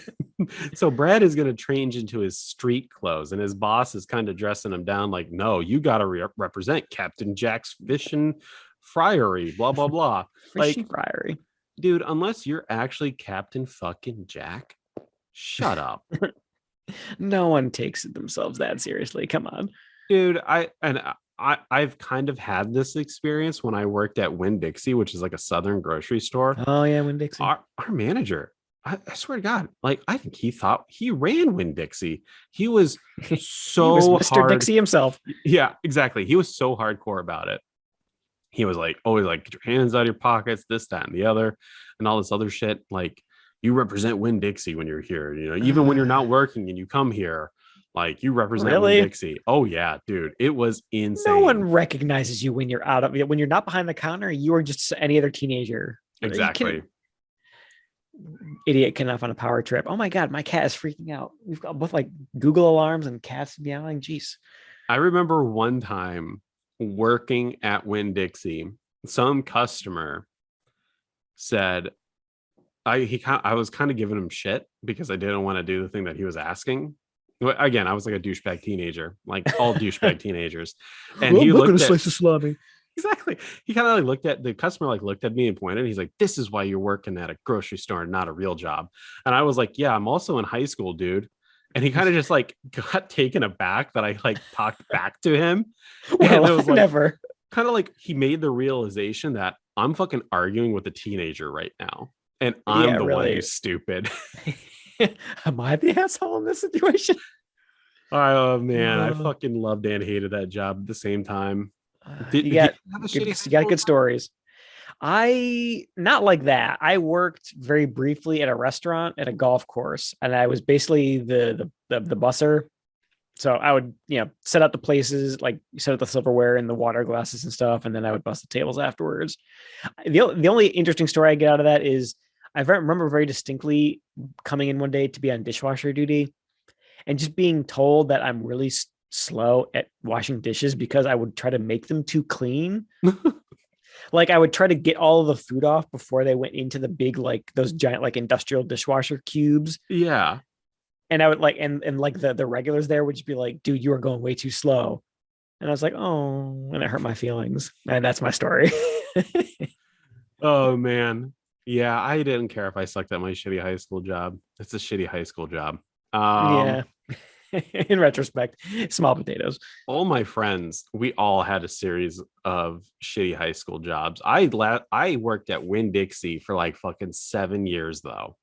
so Brad is going to change into his street clothes, and his boss is kind of dressing him down like, no, you got to represent Captain Jack's Fish and Friary, blah blah blah. Fish and Friary, dude. Unless you're actually Captain fucking Jack, shut up. No one takes themselves that seriously. Come on, dude. I've kind of had this experience when I worked at Winn-Dixie, which is like a Southern grocery store. Oh yeah, Winn-Dixie. Our manager, I swear to God, like I think he thought he ran Winn-Dixie. He was so he was Mr. hard. Dixie himself. Yeah, exactly. He was so hardcore about it. He was like always like, get your hands out of your pockets, this, that, and the other, and all this other shit. Like, you represent Winn-Dixie when you're here. Even when you're not working and you come here, like you represent Really? Winn-Dixie. Oh yeah, dude, it was insane. No one recognizes you when you're when you're not behind the counter. You are just any other teenager. Exactly. Idiot cannot on a power trip. Oh my God, my cat is freaking out. We've got both like Google alarms and cats meowing. Jeez. I remember one time working at Winn-Dixie, some customer said, I was kind of giving him shit because I didn't want to do the thing that he was asking. Again, I was like a douchebag teenager, like all douchebag teenagers. And he looked at slice of salami. Exactly. He kind of like looked at the customer, like looked at me and pointed. He's like, "This is why you're working at a grocery store and not a real job." And I was like, "Yeah, I'm also in high school, dude." And he kind of just like got taken aback that I like talked back to him. Well, and it was like, never. Kind of like he made the realization that I'm fucking arguing with a teenager right now. And I'm the one who's stupid. Am I the asshole in this situation? Oh man, I fucking loved and hated that job at the same time. You got good stories. I not like that. I worked very briefly at a restaurant at a golf course, and I was basically the busser. So I would, set up the places, like set up the silverware and the water glasses and stuff, and then I would bust the tables afterwards. The only interesting story I get out of that is I remember very distinctly coming in one day to be on dishwasher duty and just being told that I'm really slow at washing dishes because I would try to make them too clean. Like I would try to get all of the food off before they went into the big, like those giant, like industrial dishwasher cubes. Yeah. And I would like, and like the regulars there would just be like, dude, you are going way too slow. And I was like, oh, and it hurt my feelings. And that's my story. Oh man. Yeah. I didn't care if I sucked at my shitty high school job. It's a shitty high school job. Yeah. In retrospect, small potatoes. All my friends, we all had a series of shitty high school jobs. I worked at Winn-Dixie for like fucking 7 years though.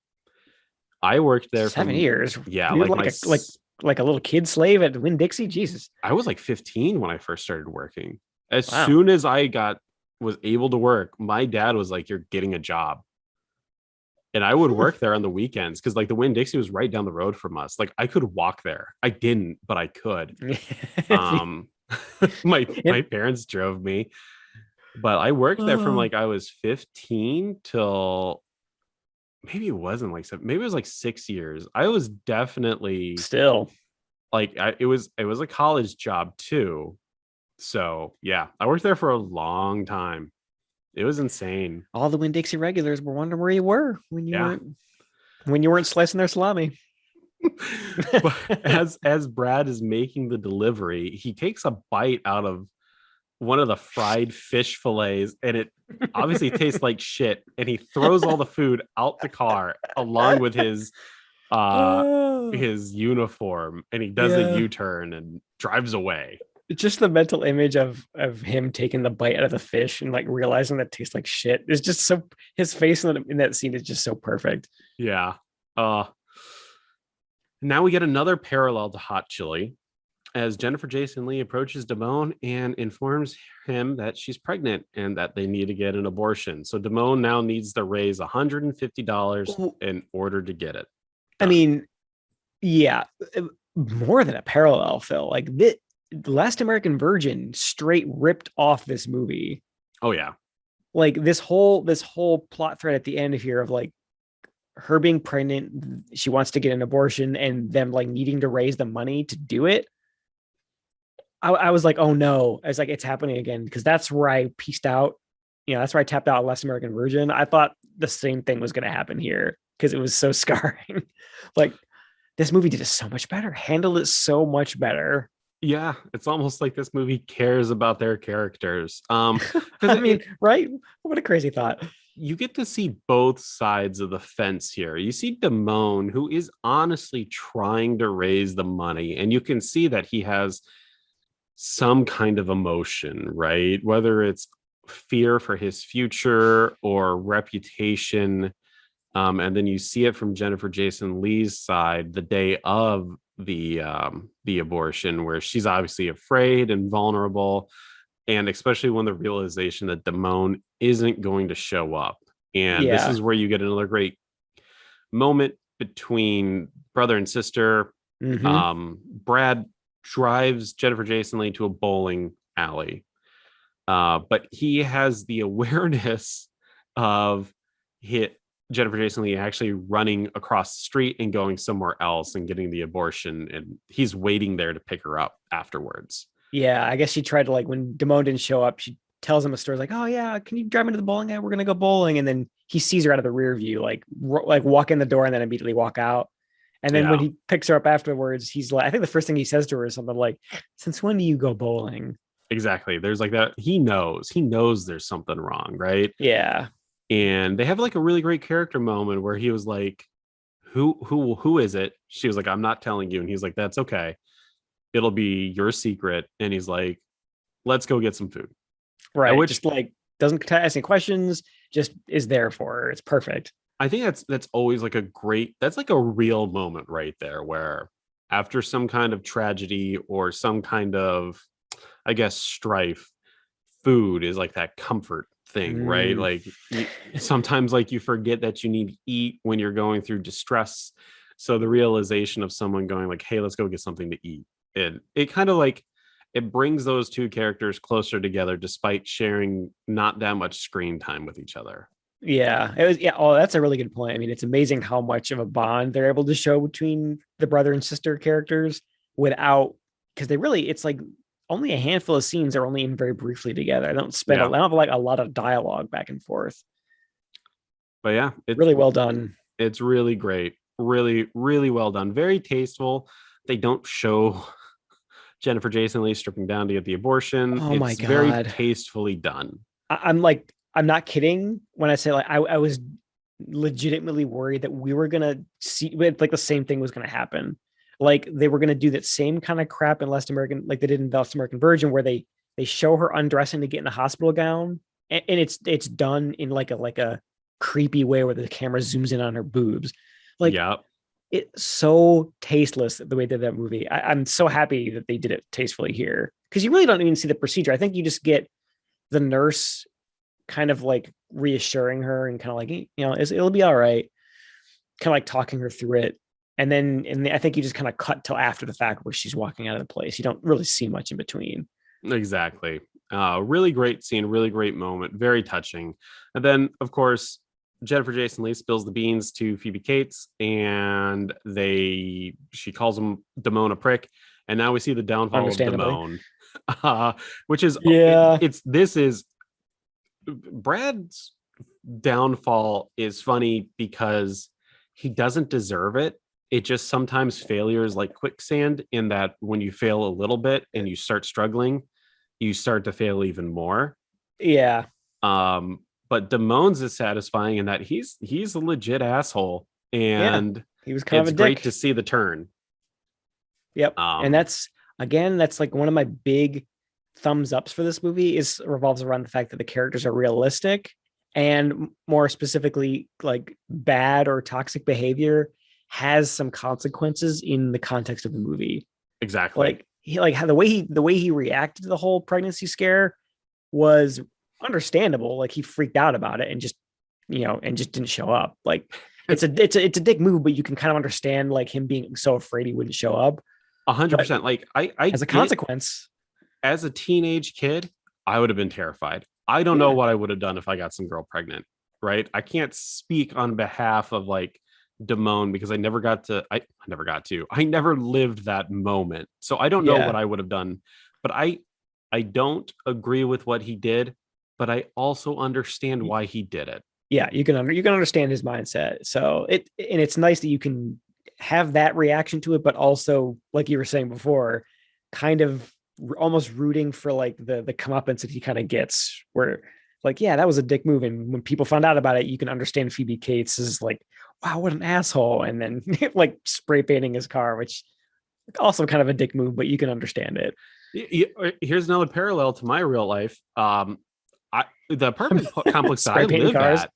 I worked there 7 years. Yeah, like a little kid slave at Winn-Dixie. Jesus. I was like 15 when I first started working. As soon as I was able to work, my dad was like, "You're getting a job." And I would work there on the weekends because like the Winn-Dixie was right down the road from us. Like I could walk there. I didn't, but I could. My parents drove me, but I worked there from like I was 15 till maybe it wasn't like maybe it was like 6 years. I was definitely still like it was a college job too. So yeah, I worked there for a long time. It was insane. All the Winn-Dixie regulars were wondering where you were when you weren't slicing their salami. But as Brad is making the delivery, he takes a bite out of one of the fried fish fillets, and it obviously tastes like shit. And he throws all the food out the car along with his uniform, and he does a Yeah. U-turn and drives away. Just the mental image of him taking the bite out of the fish and like realizing that it tastes like shit is just so, his face in that scene is just so perfect. Yeah. Now we get another parallel to Hot Chili as Jennifer Jason Leigh approaches Damone and informs him that she's pregnant and that they need to get an abortion. So Damone now needs to raise $150 in order to get it I done. mean, yeah, more than a parallel, Phil. Like the Last American Virgin straight ripped off this movie. Oh yeah. Like this whole plot thread at the end here of like her being pregnant, she wants to get an abortion, and them like needing to raise the money to do it. I was like, oh no, I was like, it's happening again, because that's where I pieced out. That's where I tapped out Last American Virgin. I thought the same thing was going to happen here because it was so scarring. Like this movie did it so much better, handled it so much better. Yeah, it's almost like this movie cares about their characters. I mean, right? What a crazy thought. You get to see both sides of the fence here. You see Damone, who is honestly trying to raise the money, and you can see that he has some kind of emotion, right? Whether it's fear for his future or reputation. And then you see it from Jennifer Jason Leigh's side the day of the abortion, where she's obviously afraid and vulnerable, and especially when the realization that Damone isn't going to show up. And this is where you get another great moment between brother and sister. Brad drives Jennifer Jason Leigh to a bowling alley, but he has the awareness of Jennifer Jason Leigh actually running across the street and going somewhere else and getting the abortion, and he's waiting there to pick her up afterwards. Yeah, I guess she tried to, like, when Damone didn't show up, she tells him a story like, oh yeah, can you drive me to the bowling alley? We're gonna go bowling. And then he sees her out of the rear view, like walk in the door and then immediately walk out. And then when he picks her up afterwards, he's like, I think the first thing he says to her is something like, since when do you go bowling? Exactly. There's like that. He knows there's something wrong, right? Yeah. And they have like a really great character moment where he was like, who is it? She was like, I'm not telling you. And he's like, that's okay. It'll be your secret. And he's like, let's go get some food. Right. Which just like doesn't ask any questions, just is there for her. It's perfect. I think that's always like that's like a real moment right there, where after some kind of tragedy or some kind of, I guess, strife, food is like that comfort thing, right? Like sometimes like you forget that you need to eat when you're going through distress. So the realization of someone going like, hey, let's go get something to eat. It kind of like, it brings those two characters closer together despite sharing not that much screen time with each other. Yeah, it was. Yeah. Oh, that's a really good point. I mean, it's amazing how much of a bond they're able to show between the brother and sister characters without, because it's like only a handful of scenes are only in very briefly together. I don't have like a lot of dialogue back and forth. But yeah, it's really well done. It's really great. Really, really well done. Very tasteful. They don't show Jennifer Jason Leigh stripping down to get the abortion. Oh my God. Very tastefully done. I'm not kidding when I say like I was legitimately worried that we were gonna see like the same thing was gonna happen. Like they were gonna do that same kind of crap in Last American, like they did in Last American Virgin, where they show her undressing to get in the hospital gown, and it's done in like a creepy way where the camera zooms in on her boobs. Like, yeah, it's so tasteless the way they did that movie. I'm so happy that they did it tastefully here, because you really don't even see the procedure. I think you just get the nurse kind of like reassuring her and kind of like, it'll be all right, kind of like talking her through it. And then I think you just kind of cut till after the fact where she's walking out of the place. You don't really see much in between. Exactly. Really great scene, really great moment, very touching. And then of course, Jennifer Jason Leigh spills the beans to Phoebe Cates, and she calls him Damone a prick. And now we see the downfall of Damone, which is, this is Brad's downfall is funny because he doesn't deserve it. It just sometimes failure is like quicksand, in that when you fail a little bit and you start struggling, you start to fail even more. Yeah. But Damone's is satisfying in that he's a legit asshole, Yeah. and He was kind of it's a great dick. to see the turn. Yep. And that's like one of my big thumbs ups for this movie is revolves around the fact that the characters are realistic, and more specifically, like bad or toxic behavior has some consequences in the context of the movie. Exactly. Like he like how the way he reacted to the whole pregnancy scare was understandable. Like he freaked out about it and just and just didn't show up. Like it's a dick move, but you can kind of understand like him being so afraid he wouldn't show up. 100%. Like I as a consequence, as a teenage kid, I would have been terrified. I don't know what I would have done if I got some girl pregnant, right? I can't speak on behalf of like Damone because I never lived that moment. So I don't know what I would have done, but I don't agree with what he did, but I also understand why he did it. Yeah, you can understand his mindset. So it's nice that you can have that reaction to it, but also, like you were saying before, kind of almost rooting for like the comeuppance that he kind of gets, where like, yeah, that was a dick move, and when people found out about it, you can understand Phoebe Cates is like, wow, what an asshole, and then like spray painting his car, which also kind of a dick move, but you can understand it. Here's another parallel to my real life. The apartment complex that I Spray painting live cars. at,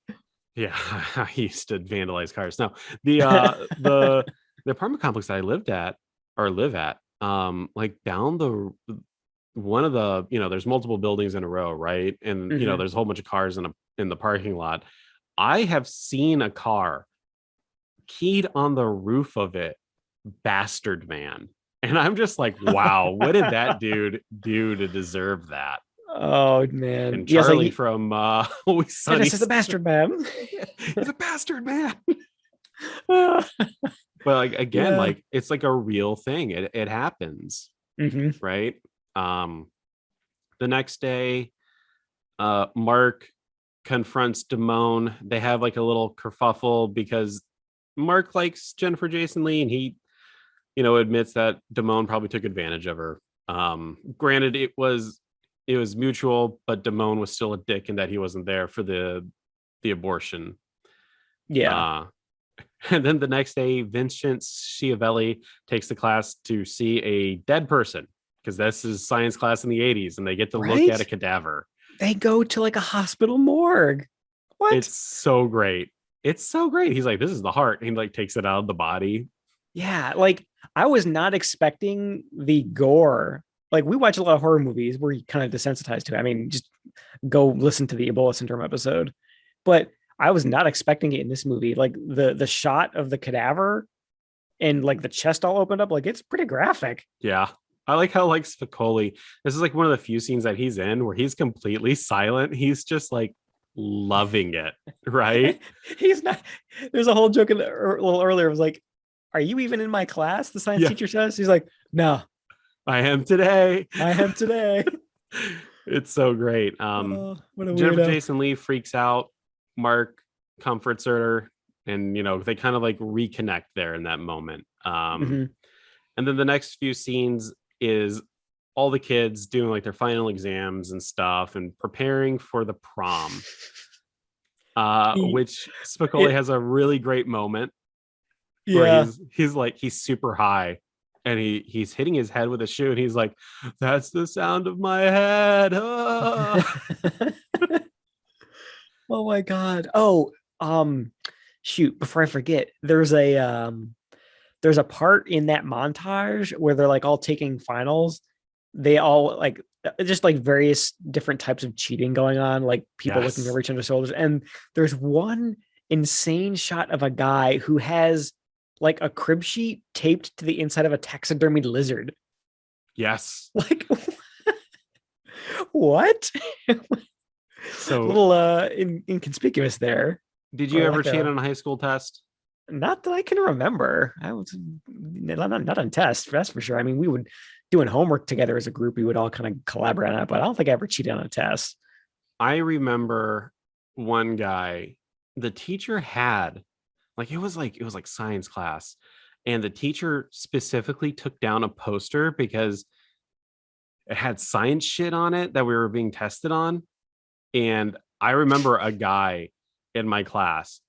yeah, I used to vandalize cars. No, the apartment complex that I live at, like down the one of the, there's multiple buildings in a row, right? And there's a whole bunch of cars in the parking lot. I have seen a car keyed on the roof of it, bastard man. And I'm just like, wow, what did that dude do to deserve that? Oh man. And Charlie from Always Sunny. This is a bastard man. He's a bastard man. But like again, like it's like a real thing. It happens. Right. The next day, Mark confronts Damone. They have like a little kerfuffle because Mark likes Jennifer Jason Leigh, and he, admits that Damone probably took advantage of her. Granted, it was mutual, but Damone was still a dick in that he wasn't there for the abortion. Yeah. And then the next day, Vincent Schiavelli takes the class to see a dead person, because this is science class in the 80s, and they get to look at a cadaver. They go to like a hospital morgue. What? It's so great. He's like, this is the heart. And he like takes it out of the body. Yeah. Like I was not expecting the gore. Like we watch a lot of horror movies where you kind of desensitized to it. I mean, just go listen to the Ebola syndrome episode. But I was not expecting it in this movie. Like the shot of the cadaver and like the chest all opened up, like it's pretty graphic. Yeah. I like how like Spicoli, this is like one of the few scenes that he's in where he's completely silent. He's just like loving it, right? He's not. There's a whole joke a little earlier. It was like, are you even in my class? The science teacher says. He's like, no. I am today. It's so great. Jennifer Jason Leigh freaks out. Mark comforts her, and they kind of like reconnect there in that moment. And then the next few scenes is all the kids doing like their final exams and stuff and preparing for the prom, which Spicoli has a really great moment where he's super high and he's hitting his head with a shoe, and he's like, that's the sound of my head. Oh my god. Shoot, before I forget, there's a part in that montage where they're like all taking finals. They all like just like various different types of cheating going on, like people looking over each other's shoulders. And there's one insane shot of a guy who has like a crib sheet taped to the inside of a taxidermied lizard. Yes. Like what? So a little inconspicuous there. Did you ever cheat on a high school test? Not that I can remember. I was not on tests, that's for sure. I mean, we would doing homework together as a group. We would all kind of collaborate on it, but I don't think I ever cheated on a test. I remember one guy, the teacher had like it was like science class, and the teacher specifically took down a poster because It had science shit on it that we were being tested on. And I remember a guy in my class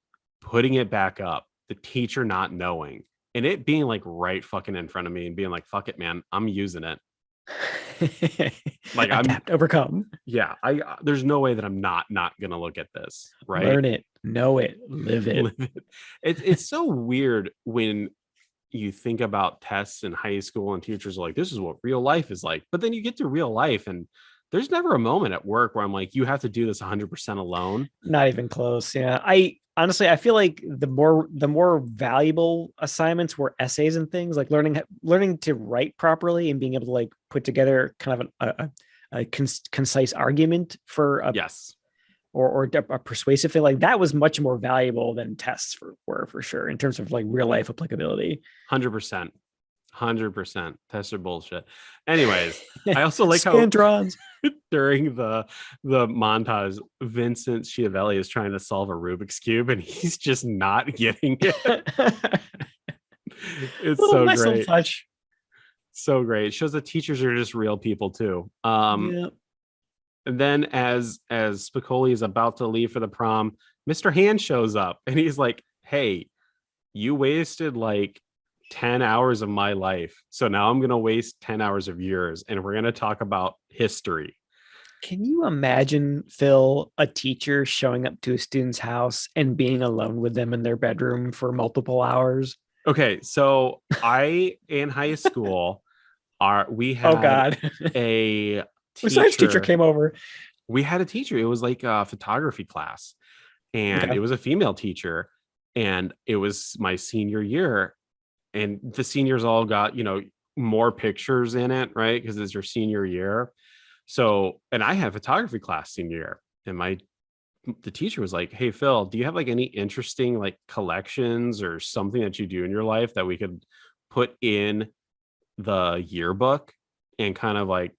putting it back up, the teacher not knowing, and it being like right fucking in front of me and being like, fuck it, man, I'm using it. Like adapt, overcome. Yeah, there's no way that I'm not gonna look at this, right? Learn it, know it, live it. It's so weird when you think about tests in high school and teachers are like, this is what real life is like. But then you get to real life and there's never a moment at work where I'm like, you have to do this 100% alone. Not even close. Yeah. I honestly, I feel like the more valuable assignments were essays and things like learning to write properly and being able to like put together kind of a concise argument for a, yes, or a persuasive thing. Like that was much more valuable than tests were for sure in terms of like real life applicability. 100%. Tests are bullshit. Anyways, I also like how during the montage, Vincent Schiavelli is trying to solve a Rubik's Cube and he's just not getting it. It's so nice great. Touch. So great. It shows that teachers are just real people too. And then as Spicoli is about to leave for the prom, Mr. Hand shows up and he's like, hey, you wasted like 10 hours of my life. So now I'm going to waste 10 hours of yours and we're going to talk about history. Can you imagine, Phil, a teacher showing up to a student's house and being alone with them in their bedroom for multiple hours? Okay, so in high school, we had a teacher. Science teacher came over. We had a teacher. It was like a photography class and it was a female teacher and it was my senior year. And the seniors all got, more pictures in it, right? Because it's your senior year. So, and I had photography class senior year. And the teacher was like, hey, Phil, do you have like any interesting like collections or something that you do in your life that we could put in the yearbook and kind of like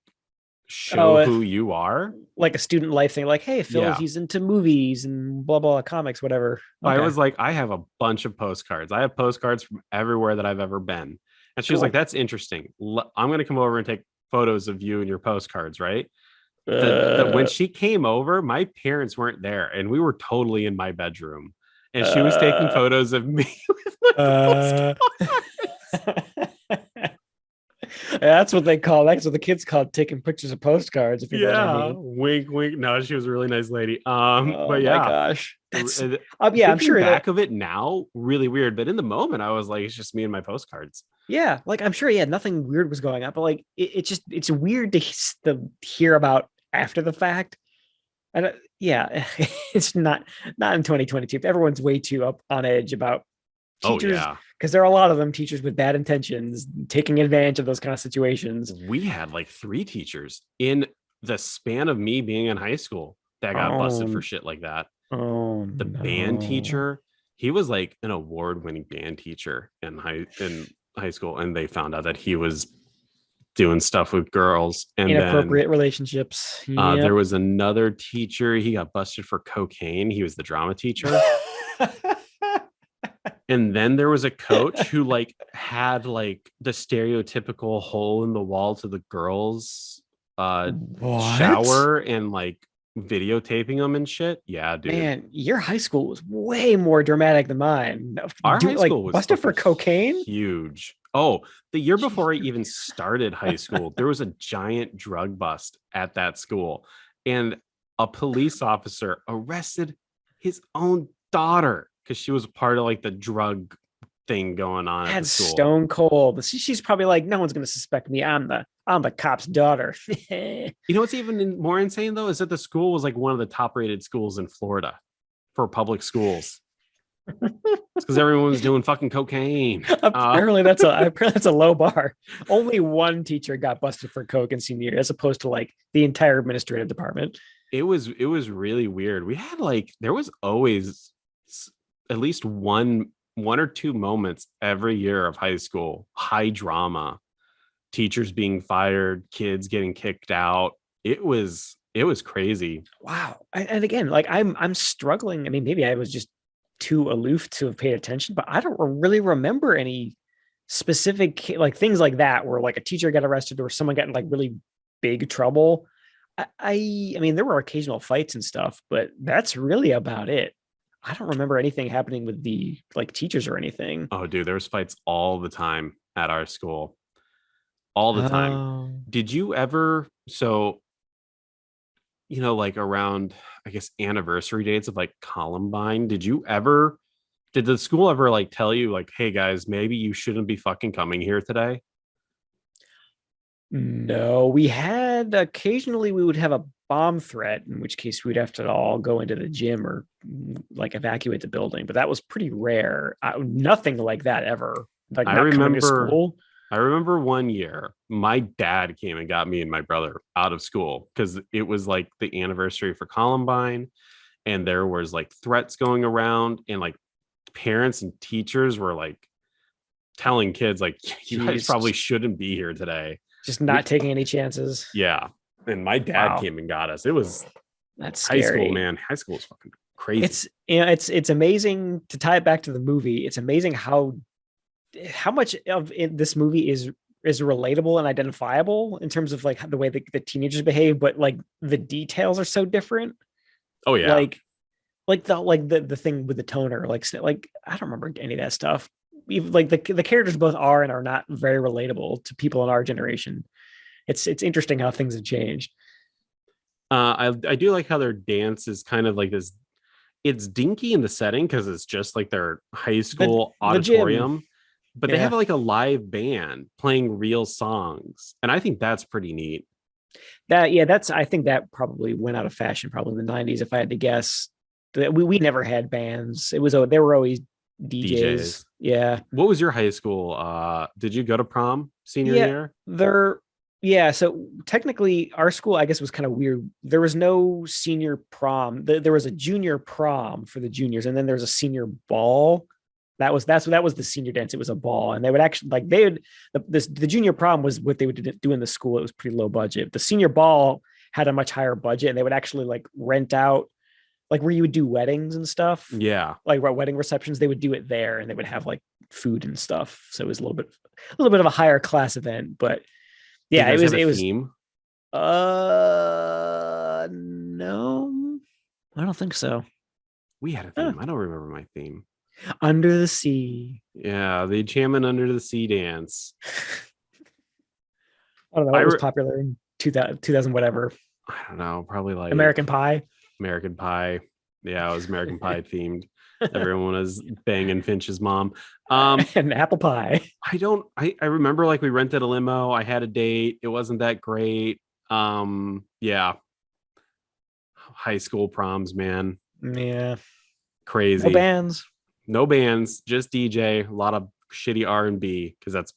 show who you are? Like a student life thing. Like, hey, Phil, he's into movies and blah, blah, comics, whatever. Okay. I was like, I have a bunch of postcards. I have postcards from everywhere that I've ever been. And she was like, that's interesting. I'm going to come over and take photos of you and your postcards, right? When she came over, my parents weren't there and we were totally in my bedroom. And she was taking photos of me with my postcards. That's what the kids call taking pictures of postcards. If you know what I mean. Wink, wink. No, she was a really nice lady. But yeah, my gosh, I'm sure back of it now, really weird. But in the moment, I was like, it's just me and my postcards. Yeah, like I'm sure, nothing weird was going on, but like it's weird to hear about after the fact. And it's not in 2022. Everyone's way too up on edge about teachers. Because there are a lot of them, teachers with bad intentions, taking advantage of those kind of situations. We had like 3 teachers in the span of me being in high school that got busted for shit like that. The band teacher, he was like an award-winning band teacher in high school, and they found out that he was doing stuff with girls and inappropriate relationships. There was another teacher, he got busted for cocaine. He was the drama teacher. And then there was a coach who like had like the stereotypical hole in the wall to the girls shower and like videotaping them and shit. Yeah, dude. Man, your high school was way more dramatic than mine. Our high school was busted for cocaine. Huge. Oh, the year before I even started high school, there was a giant drug bust at that school, and a police officer arrested his own daughter because she was part of like the drug thing going on. That's stone cold. She's probably like, no one's going to suspect me. I'm the cop's daughter. You know what's even more insane though is that the school was like one of the top rated schools in Florida for public schools. It's because everyone was doing fucking cocaine. Apparently that's a low bar. Only one teacher got busted for coke in senior year, as opposed to like the entire administrative department. It was really weird. We had like, there was always at least one or two moments every year of high school, high drama, teachers being fired, kids getting kicked out. It was crazy. Wow. And again, like I'm struggling. I mean, maybe I was just too aloof to have paid attention, but I don't really remember any specific like things like that where like a teacher got arrested or someone got like really big trouble. I mean, there were occasional fights and stuff, but that's really about it. I don't remember anything happening with the like teachers or anything. Oh, dude, there was fights all the time at our school, all the time. Oh, Did you ever? So, like around, I guess, anniversary dates of like Columbine. Did the school ever like tell you like, hey guys, maybe you shouldn't be fucking coming here today? no, we had occasionally we would have a bomb threat, in which case we'd have to all go into the gym or like evacuate the building. But that was pretty rare. Nothing like that ever. Like I not coming to remember school. I remember one year my dad came and got me and my brother out of school because it was like the anniversary for Columbine, and there was like threats going around, and like parents and teachers were like telling kids like, you guys Jeez. probably shouldn't be here today. Just not taking any chances. Yeah. And my dad Wow. came and got us. It was That's high scary. school, man. High school is fucking crazy. It's amazing to tie it back to the movie. It's amazing how much of this movie is relatable and identifiable in terms of like the way the teenagers behave, but like the details are so different. Oh yeah. Like the thing with the toner, like I don't remember any of that stuff. Even like the characters both are and are not very relatable to people in our generation. It's interesting how things have changed. I do like how their dance is kind of like this. It's dinky in the setting because it's just like their high school auditorium, but they have like a live band playing real songs, and I think that's pretty neat. I think that probably went out of fashion probably in the 90s if I had to guess. We never had bands. There were always DJs. Yeah. What was your high school? Did you go to prom senior year? So technically our school, I guess, was kind of weird. There was no senior prom. There was a junior prom for the juniors, and then there was a senior ball. That was the senior dance. It was a ball, and they would actually the junior prom was what they would do in the school. It was pretty low budget. The senior ball had a much higher budget, and they would actually like rent out, like where you would do weddings and stuff. Yeah, like wedding receptions, they would do it there, and they would have like food and stuff. So it was a little bit of a higher class event, but yeah, it was theme? No, I don't think so. We had a theme. I don't remember my theme. Under the Sea. Yeah, the Jamming Under the Sea dance. I don't know. It was popular in 2000 whatever. I don't know. Probably like American Pie. American Pie. Yeah, it was American Pie themed. Everyone was banging Finch's mom. And apple pie. I remember like we rented a limo. I had a date. It wasn't that great. Yeah. High school proms, man. Yeah. Crazy. No bands, just DJ. A lot of shitty R&B because that's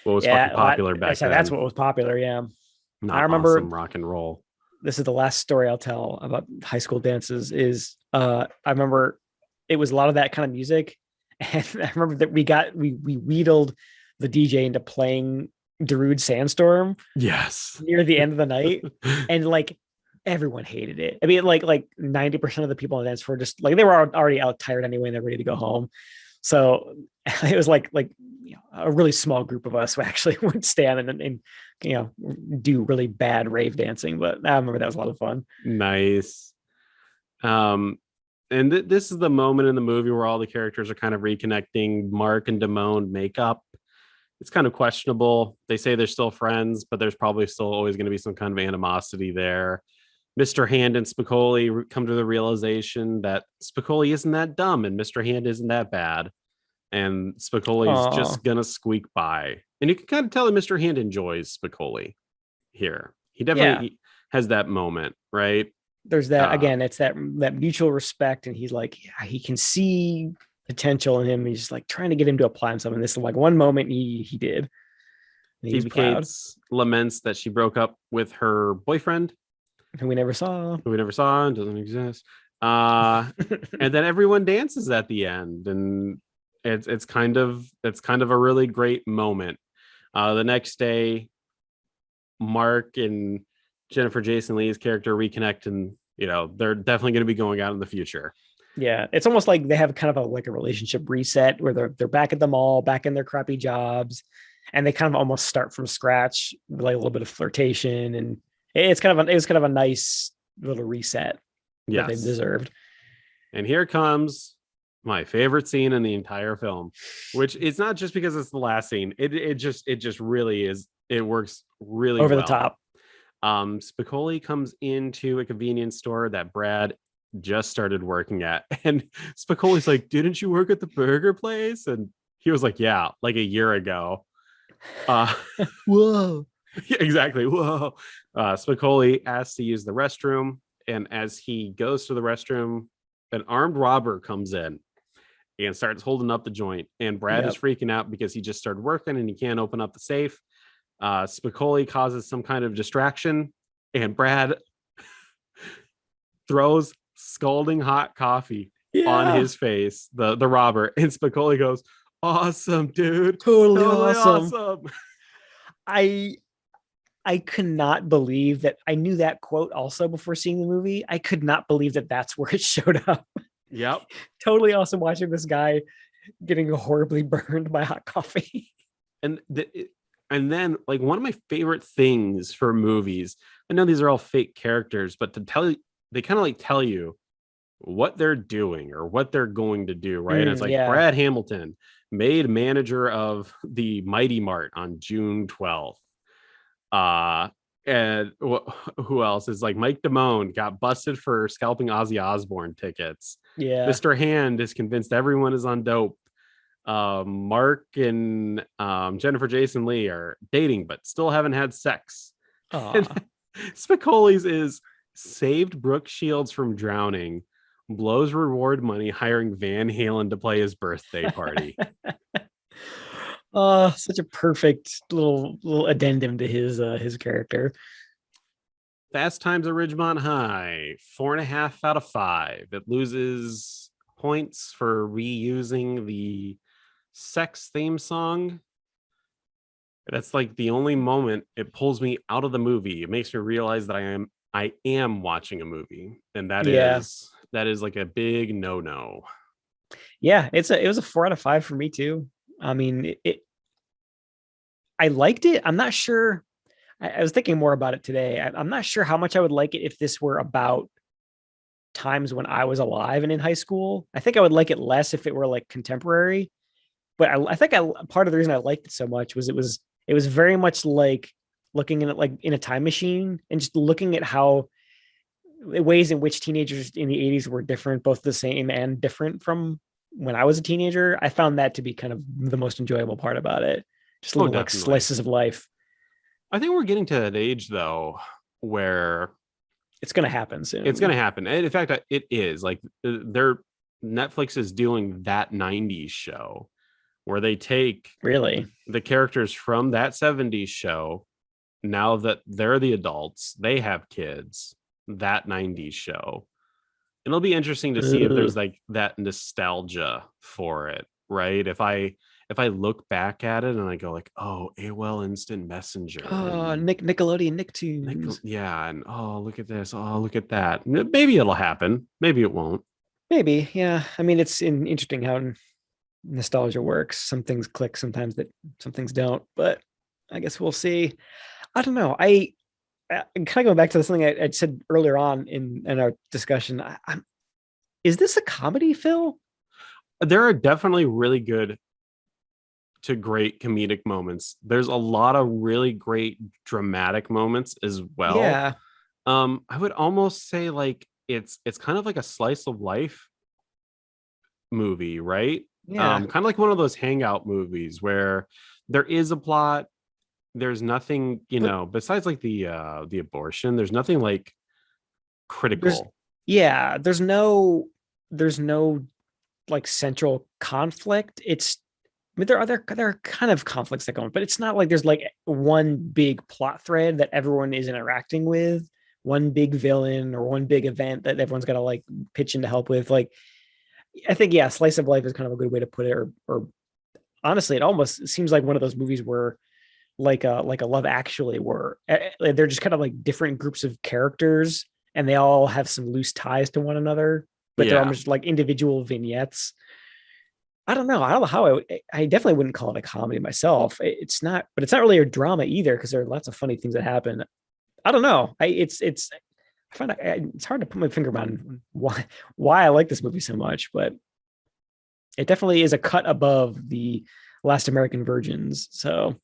what was fucking popular back then. That's what was popular. Yeah. I remember rock and roll. This is the last story I'll tell about high school dances is I remember it was a lot of that kind of music. And I remember that we wheedled the DJ into playing Darude Sandstorm. Yes. Near the end of the night. And like everyone hated it. I mean, like 90% of the people on the dance floor just like they were already out tired anyway and they're ready to go home. So it was like a really small group of us who actually would stand and do really bad rave dancing. But I remember that was a lot of fun. Nice. And this is the moment in the movie where all the characters are kind of reconnecting. Mark and Damone make up. It's kind of questionable. They say they're still friends, but there's probably still always going to be some kind of animosity there. Mr. Hand and Spicoli come to the realization that Spicoli isn't that dumb and Mr. Hand isn't that bad. And Spicoli's just going to squeak by. And you can kind of tell that Mr. Hand enjoys Spicoli here. He definitely has that moment, right? There's that, again, it's that mutual respect. And he's like, he can see potential in him. He's like trying to get him to apply himself. And this is like one moment he did. He laments that she broke up with her boyfriend. Who we never saw and doesn't exist. And then everyone dances at the end. And it's kind of a really great moment. The next day, Mark and Jennifer Jason Leigh's character reconnect, and they're definitely going to be going out in the future. Yeah, it's almost like they have kind of a relationship reset where they're back at the mall, back in their crappy jobs, and they kind of almost start from scratch with like a little bit of flirtation, and it was kind of a nice little reset that they deserved. And here comes my favorite scene in the entire film, which it's not just because it's the last scene. It just really is. It works really over well. the top. Spicoli comes into a convenience store that Brad just started working at, and Spicoli's like, "Didn't you work at the burger place?" And he was like, "Yeah, like a year ago." Whoa. Yeah, exactly. Whoa. Spicoli asks to use the restroom, and as he goes to the restroom, an armed robber comes in and starts holding up the joint. And Brad is freaking out because he just started working and he can't open up the safe. Spicoli causes some kind of distraction, and Brad throws scalding hot coffee on his face, the robber, and Spicoli goes, "Awesome, dude. Totally awesome. I could not believe that. I knew that quote also before seeing the movie. I could not believe that that's where it showed up. Yep. Totally awesome watching this guy getting horribly burned by hot coffee. And then like one of my favorite things for movies, I know these are all fake characters, but to tell you, they kind of like tell you what they're doing or what they're going to do, right? And it's like Brad Hamilton, made manager of the Mighty Mart on June 12th. And who else is like Mike Damone got busted for scalping Ozzy Osbourne tickets. Yeah. Mr. Hand is convinced everyone is on dope. Mark and Jennifer Jason Leigh are dating but still haven't had sex. Spicoli's is saved Brooke Shields from drowning, blows reward money hiring Van Halen to play his birthday party. Such a perfect little addendum to his character. Fast Times at Ridgemont High, 4.5 out of 5. It loses points for reusing the sex theme song. That's like the only moment it pulls me out of the movie. It makes me realize that I am watching a movie, and that is like a big no. Yeah, it was a 4 out of 5 for me too. I mean, I liked it. I'm not sure. I was thinking more about it today. I'm not sure how much I would like it if this were about times when I was alive and in high school. I think I would like it less if it were like contemporary. But I think part of the reason I liked it so much was it was very much like looking at it like in a time machine and just looking at how ways in which teenagers in the 80s were different, both the same and different from when I was a teenager. I found that to be kind of the most enjoyable part about it. Just little like slices of life. I think we're getting to that age though, where it's going to happen soon. It's going to happen. And in fact, it is like Netflix is doing that 90s show where they take the characters from that 70s show. Now that they're the adults, they have kids, that 90s show. It'll be interesting to see if there's like that nostalgia for it, right? If I look back at it and I go like, oh, AOL Instant Messenger. Oh, Nickelodeon Nicktoons. And oh, look at this. Oh, look at that. Maybe it'll happen. Maybe it won't. Maybe, yeah. I mean, it's interesting how nostalgia works. Some things click, sometimes some things don't. But I guess we'll see. I don't know. I kind of go back to something I said earlier on in our discussion. Is this a comedy, Phil? There are definitely really good to great comedic moments. There's a lot of really great dramatic moments as well. Yeah. I would almost say like it's kind of like a slice of life movie, right? Yeah. Kind of like one of those hangout movies where there is a plot. There's nothing, besides like the abortion, there's nothing like critical. There's no like central conflict. There are kind of conflicts that go on, but it's not like there's like one big plot thread that everyone is interacting with, one big villain or one big event that everyone's got to like pitch in to help with. Like, I think, slice of life is kind of a good way to put it. Or honestly, it almost seems like one of those movies where like a Love Actually, where they're just kind of like different groups of characters and they all have some loose ties to one another, but they're almost like individual vignettes. I don't know. I don't know how I definitely wouldn't call it a comedy myself. It's not, but it's not really a drama either because there are lots of funny things that happen. I don't know. I find it's hard to put my finger on why I like this movie so much, but it definitely is a cut above the Last American Virgins. So,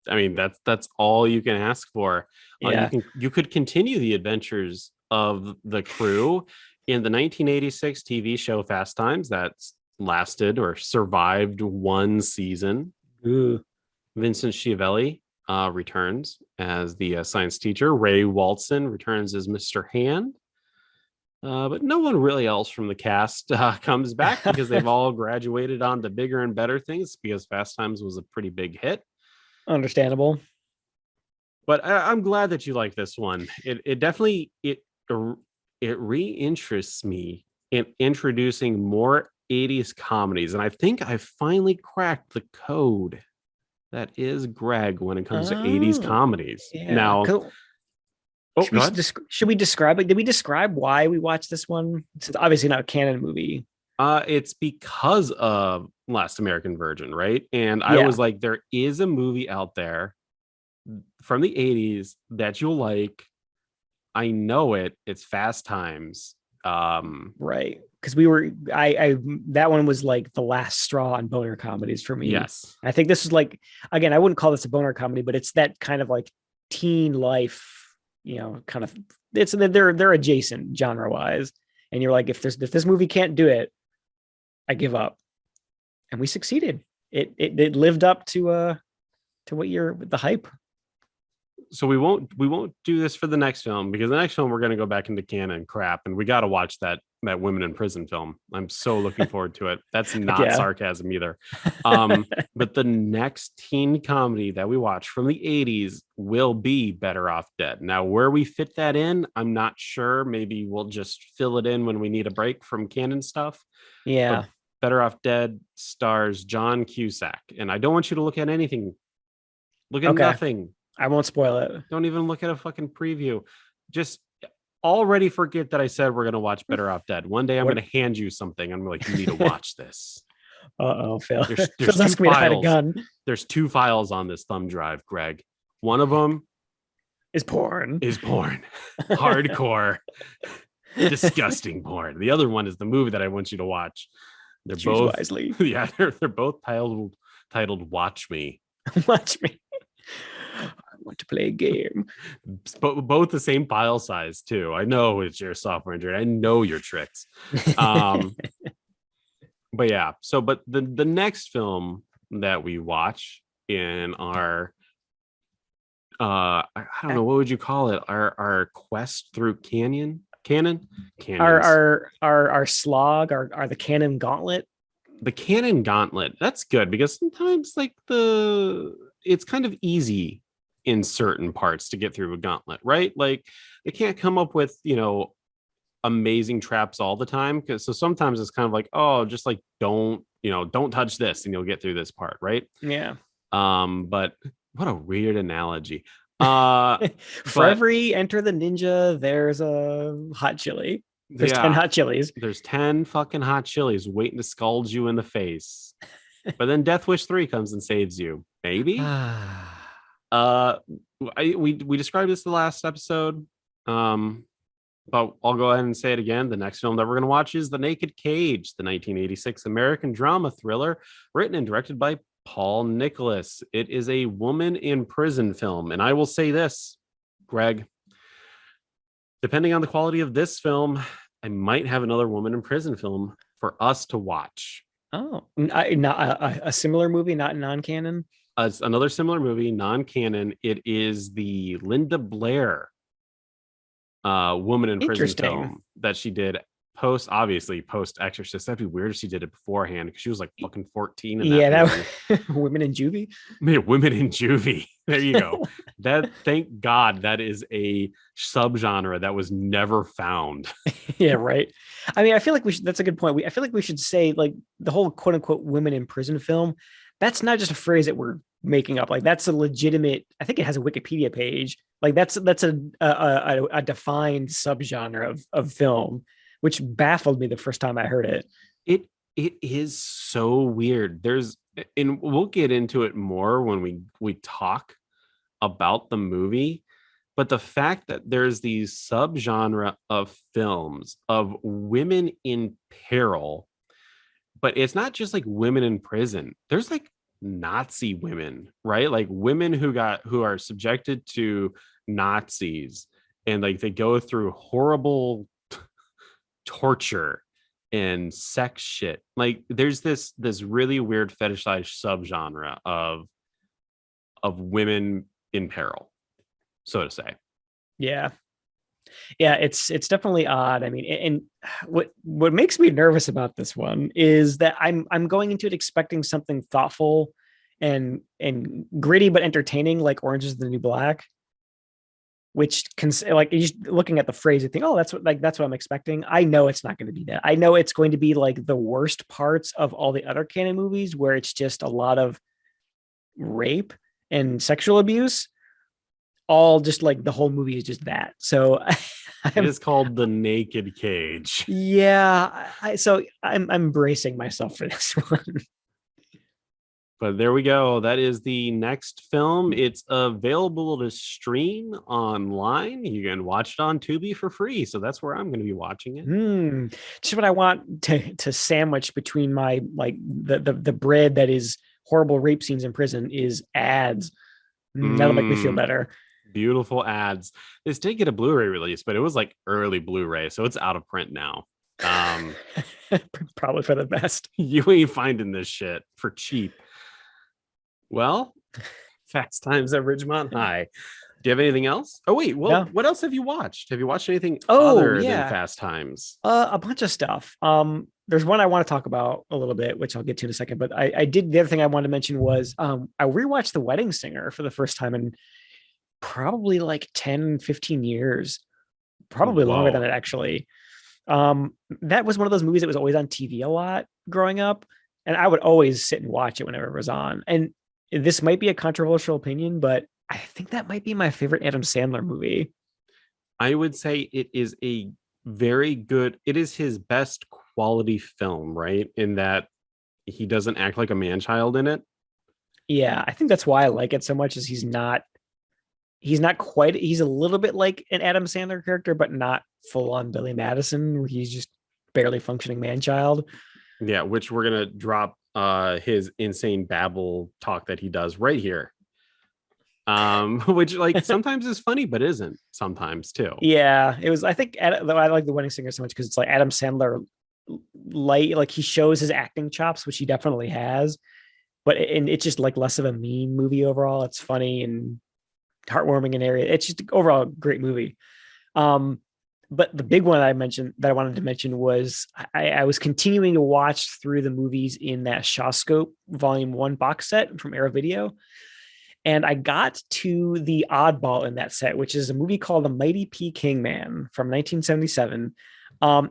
I mean, that's all you can ask for. yeah. You could continue the adventures of the crew in the 1986 TV show Fast Times that's lasted or survived one season. Ooh. Vincent Schiavelli returns as the science teacher. Ray Walton returns as Mr. Hand. But no one really else from the cast comes back because they've all graduated on to bigger and better things because Fast Times was a pretty big hit. Understandable. But I'm glad that you like this one. It definitely it reinterests me in introducing more 80s comedies. And I think I finally cracked the code that is Greg when it comes to 80s comedies. Yeah. Now, should we describe it? Did we describe why we watched this one? It's obviously not a canon movie. It's because of Last American Virgin, right? And I was like, there is a movie out there from the 80s that you'll like. I know it. It's Fast Times. Right. Because that one was like the last straw on boner comedies for me. Yes. I think this is like, again, I wouldn't call this a boner comedy, but it's that kind of like teen life, kind of, they're adjacent genre wise. And you're like, if this movie can't do it, I give up. And we succeeded. It lived up to what the hype. So we won't do this for the next film because the next film we're going to go back into canon crap and we got to watch that women in prison film. I'm so looking forward to it. That's not sarcasm either. But the next teen comedy that we watch from the 80s will be Better Off Dead. Now, where we fit that in, I'm not sure. Maybe we'll just fill it in when we need a break from canon stuff. Yeah. But Better Off Dead stars John Cusack, and I don't want you to look at anything. Look at nothing. I won't spoil it. Don't even look at a fucking preview. Just already forget that I said we're going to watch Better Off Dead. One day I'm going to hand you something. I'm like, you need to watch this. Uh-oh, Phil. There's Phil's asking me to hide a gun. There's 2 files on this thumb drive, Greg. One of them is porn. Hardcore. Disgusting porn. The other one is the movie that I want you to watch. They're both wisely. Yeah, they're both titled Watch Me. Watch Me. I want to play a game. Both the same file size too. I know it's your software engineer. I know your tricks. But yeah. But the next film that we watch in our I don't know, what would you call it? Our quest through canon. Our slog, our the canon gauntlet. The canon gauntlet. That's good because sometimes like it's kind of easy in certain parts to get through a gauntlet, right? Like they can't come up with, amazing traps all the time. So sometimes it's kind of like, oh, just like don't touch this and you'll get through this part, right? Yeah. But what a weird analogy. For every Enter the Ninja, there's a hot chili. There's 10 hot chilies. There's 10 fucking hot chilies waiting to scald you in the face. But then Death Wish 3 comes and saves you. Maybe. We described this the last episode. But I'll go ahead and say it again. The next film that we're going to watch is The Naked Cage, the 1986 American drama thriller written and directed by Paul Nicholas. It is a woman in prison film. And I will say this, Greg, depending on the quality of this film, I might have another woman in prison film for us to watch. Oh, not a similar movie, not non-canon? Another similar movie, non-canon. It is the Linda Blair woman in prison film that she did post Exorcist. That'd be weird if she did it beforehand because she was like fucking 14 in that movie. Women in juvie. Women in juvie. There you go. Thank God that is a subgenre that was never found. Yeah, right. I mean, I feel like that's a good point. I feel like we should say like the whole quote unquote women in prison film. That's not just a phrase that we're making up. Like that's a legitimate, I think it has a Wikipedia page. Like that's a defined subgenre of film, which baffled me the first time I heard it. it is so weird. And we'll get into it more when we talk about the movie, but the fact that there's these subgenre of films of women in peril, but it's not just like women in prison. There's like Nazi women, right? Like women who are subjected to Nazis, and like they go through horrible torture and sex shit. Like there's this really weird fetishized subgenre of women in peril, so to say. Yeah. Yeah, it's definitely odd. I mean, and what makes me nervous about this one is that I'm going into it expecting something thoughtful and gritty but entertaining, like Orange is the New Black, which like just looking at the phrase, you think, oh, that's what I'm expecting. I know it's not going to be that. I know it's going to be like the worst parts of all the other canon movies, where it's just a lot of rape and sexual abuse. All just like the whole movie is just that. So it is called The Naked Cage. Yeah. I'm bracing myself for this one. But there we go. That is the next film. It's available to stream online. You can watch it on Tubi for free. So that's where I'm going to be watching it. Just what I want to sandwich between my like the bread that is horrible rape scenes in prison is ads. That'll make me feel better. Beautiful ads. This did get a Blu-ray release, but it was like early Blu-ray, so it's out of print now. Probably for the best. You ain't finding this shit for cheap. Well, Fast Times at Ridgemont High. Do you have anything else? Oh wait, well, no. What else have you watched? Have you watched anything other than Fast Times? A bunch of stuff. There's one I want to talk about a little bit, which I'll get to in a second. But I did. The other thing I wanted to mention was I rewatched The Wedding Singer for the first time in probably like 10, 15 years, probably longer than it actually. That was one of those movies that was always on TV a lot growing up, and I would always sit and watch it whenever it was on. And this might be a controversial opinion, but I think that might be my favorite Adam Sandler movie. I would say it is a very good, it is his best quality film, right? In that he doesn't act like a man-child in it. Yeah, I think that's why I like it so much, is he's not quite, he's a little bit like an Adam Sandler character, but not full on Billy Madison, where he's just barely functioning man-child. Yeah, which we're going to drop his insane babble talk that he does right here. Which like sometimes is funny, but isn't sometimes too. Yeah, it was, I think, though I like The Wedding Singer so much because it's like Adam Sandler light, like he shows his acting chops, which he definitely has, but it's just like less of a mean movie overall. It's funny and heartwarming in area. It's just overall a great movie. But the big one I wanted to mention was I was continuing to watch through the movies in that Shawscope Volume 1 box set from Era Video. And I got to the oddball in that set, which is a movie called The Mighty Peking Man from 1977.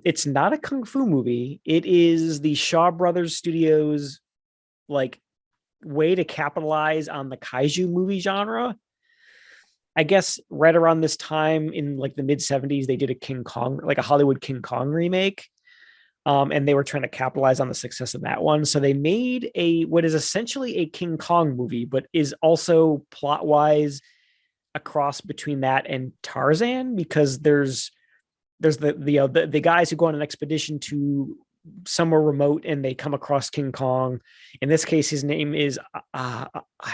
It's not a kung fu movie. It is the Shaw Brothers Studios like way to capitalize on the kaiju movie genre. I guess right around this time in like the mid 70s, they did a King Kong, like a Hollywood King Kong remake. And they were trying to capitalize on the success of that one. So they made what is essentially a King Kong movie, but is also plot wise a cross between that and Tarzan, because there's the guys who go on an expedition to somewhere remote and they come across King Kong. In this case, his name is I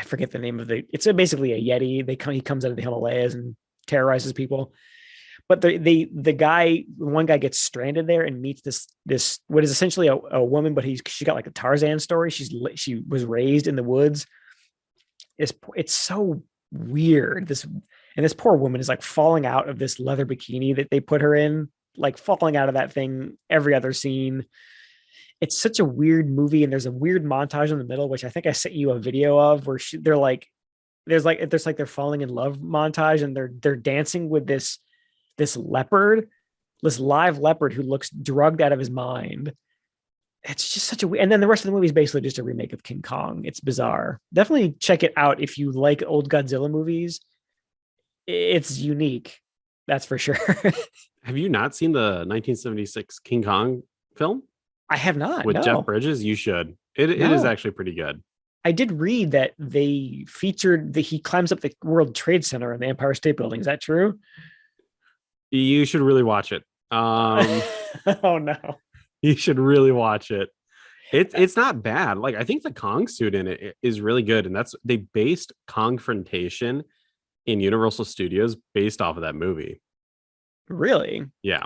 forget the name of it's basically a Yeti. He comes out of the Himalayas and terrorizes people. But one guy gets stranded there and meets this what is essentially a woman, but she got like a Tarzan story. She was raised in the woods. It's so weird. This poor woman is like falling out of this leather bikini that they put her in, like falling out of that thing every other scene. It's such a weird movie, and there's a weird montage in the middle, which I think I sent you a video of, where they're falling in love montage, and they're dancing with this leopard, this live leopard who looks drugged out of his mind. It's just such a weird, and then the rest of the movie is basically just a remake of King Kong. It's bizarre. Definitely check it out if you like old Godzilla movies. It's unique, that's for sure. Have you not seen the 1976 King Kong film? I have not. with No. Jeff Bridges. You should. It is actually pretty good. I did read that they featured he climbs up the World Trade Center in the Empire State Building. Is that true? You should really watch it. Oh no. You should really watch it. It's not bad. Like, I think the Kong suit in it is really good, and they based Kongfrontation in Universal Studios based off of that movie. Really? Yeah.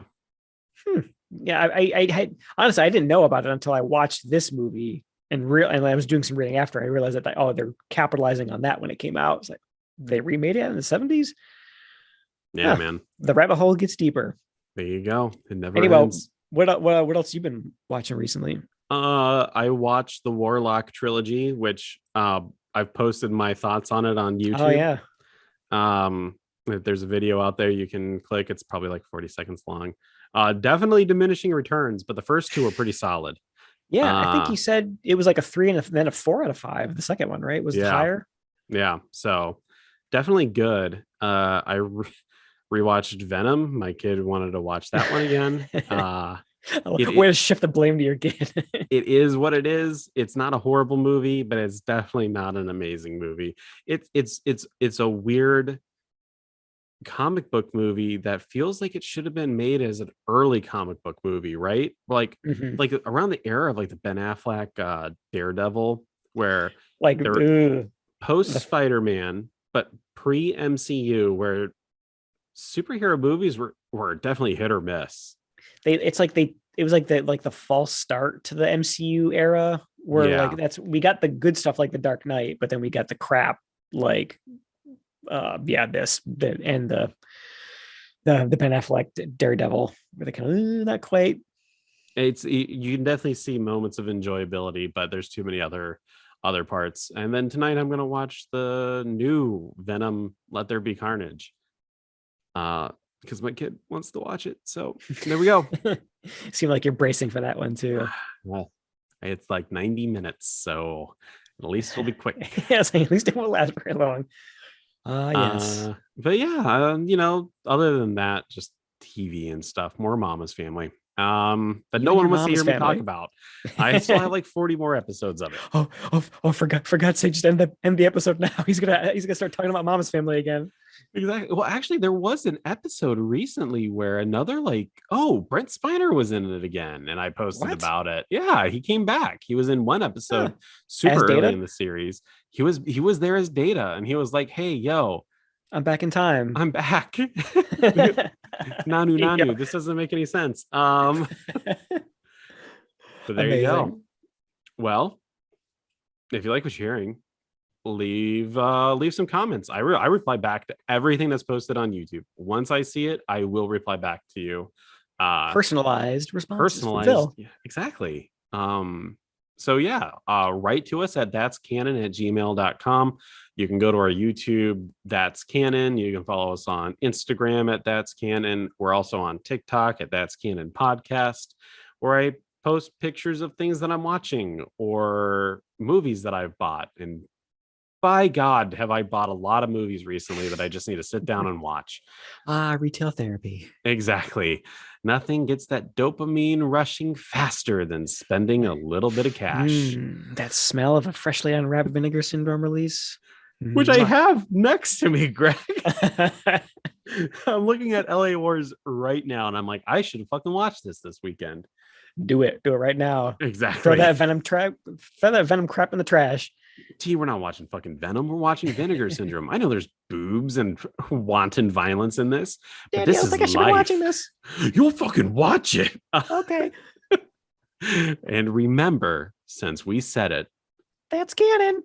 Yeah, I had honestly I didn't know about it until I watched this movie and I was doing some reading after I realized that they're capitalizing on that when it came out. It's like they remade it in the 70s. Yeah, man. The rabbit hole gets deeper. There you go. It never Anyway, ends. what else you been watching recently? I watched the Warlock trilogy, which I've posted my thoughts on it on YouTube. Oh yeah. There's a video out there you can click. It's probably like 40 seconds long. Definitely diminishing returns, but the first two are pretty solid. Yeah, I think you said it was like a 3 and then a 4 out of 5. The second one, right? Was higher? Yeah, so definitely good. I rewatched Venom. My kid wanted to watch that one again. Way to shift the blame to your kid. It is what it is. It's not a horrible movie, but it's definitely not an amazing movie. It's a weird comic book movie that feels like it should have been made as an early comic book movie, right? Like like around the era of like the Ben Affleck Daredevil, where like they're post Spider-Man but pre MCU, where superhero movies were definitely hit or miss. It was like the false start to the MCU era where like we got the good stuff like the Dark Knight, but then we got the crap like the Ben Affleck Daredevil where they kind of not quite. You can definitely see moments of enjoyability, but there's too many other parts. And then tonight I'm gonna watch the new Venom Let There Be Carnage. Because my kid wants to watch it. So there we go. Seem like you're bracing for that one too. Well, it's like 90 minutes, so at least it'll be quick. Yes, at least it won't last very long. Yes. But yeah, other than that, just TV and stuff, more Mama's Family. But no one wants to hear me talk about. I still have like 40 more episodes of it. Oh, for God's sake, just end the episode now. He's gonna start talking about Mama's Family again. Exactly. Well, actually, there was an episode recently where another Brent Spiner was in it again, and I posted about it. Yeah, he came back. He was in one episode super early in the series. He was there as Data, and he was like, "Hey, yo, I'm back in time. I'm back." Nanu. This doesn't make any sense. But there you go. Well, if you like what you're hearing, leave some comments. I reply back to everything that's posted on YouTube. Once I see it, I will reply back to you. Personalized responses. Personalized. Yeah, exactly. So yeah, write to us at that'scanon@gmail.com. You can go to our YouTube, That's Canon. You can follow us on Instagram at That's Canon. We're also on TikTok at That's Canon Podcast, where I post pictures of things that I'm watching or movies that I've bought. And by God, have I bought a lot of movies recently that I just need to sit down and watch. Retail therapy. Exactly. Nothing gets that dopamine rushing faster than spending a little bit of cash. That smell of a freshly unwrapped Vinegar Syndrome release. Which I have next to me, Greg. I'm looking at LA Wars right now, and I'm like, I should fucking watch this weekend. Do it right now. Exactly. Throw that Venom crap in the trash. We're not watching fucking Venom. We're watching Vinegar Syndrome. I know there's boobs and wanton violence in this, but Daddy, this is life. I should be watching this. You'll fucking watch it. Okay. And remember, since we said it, that's canon.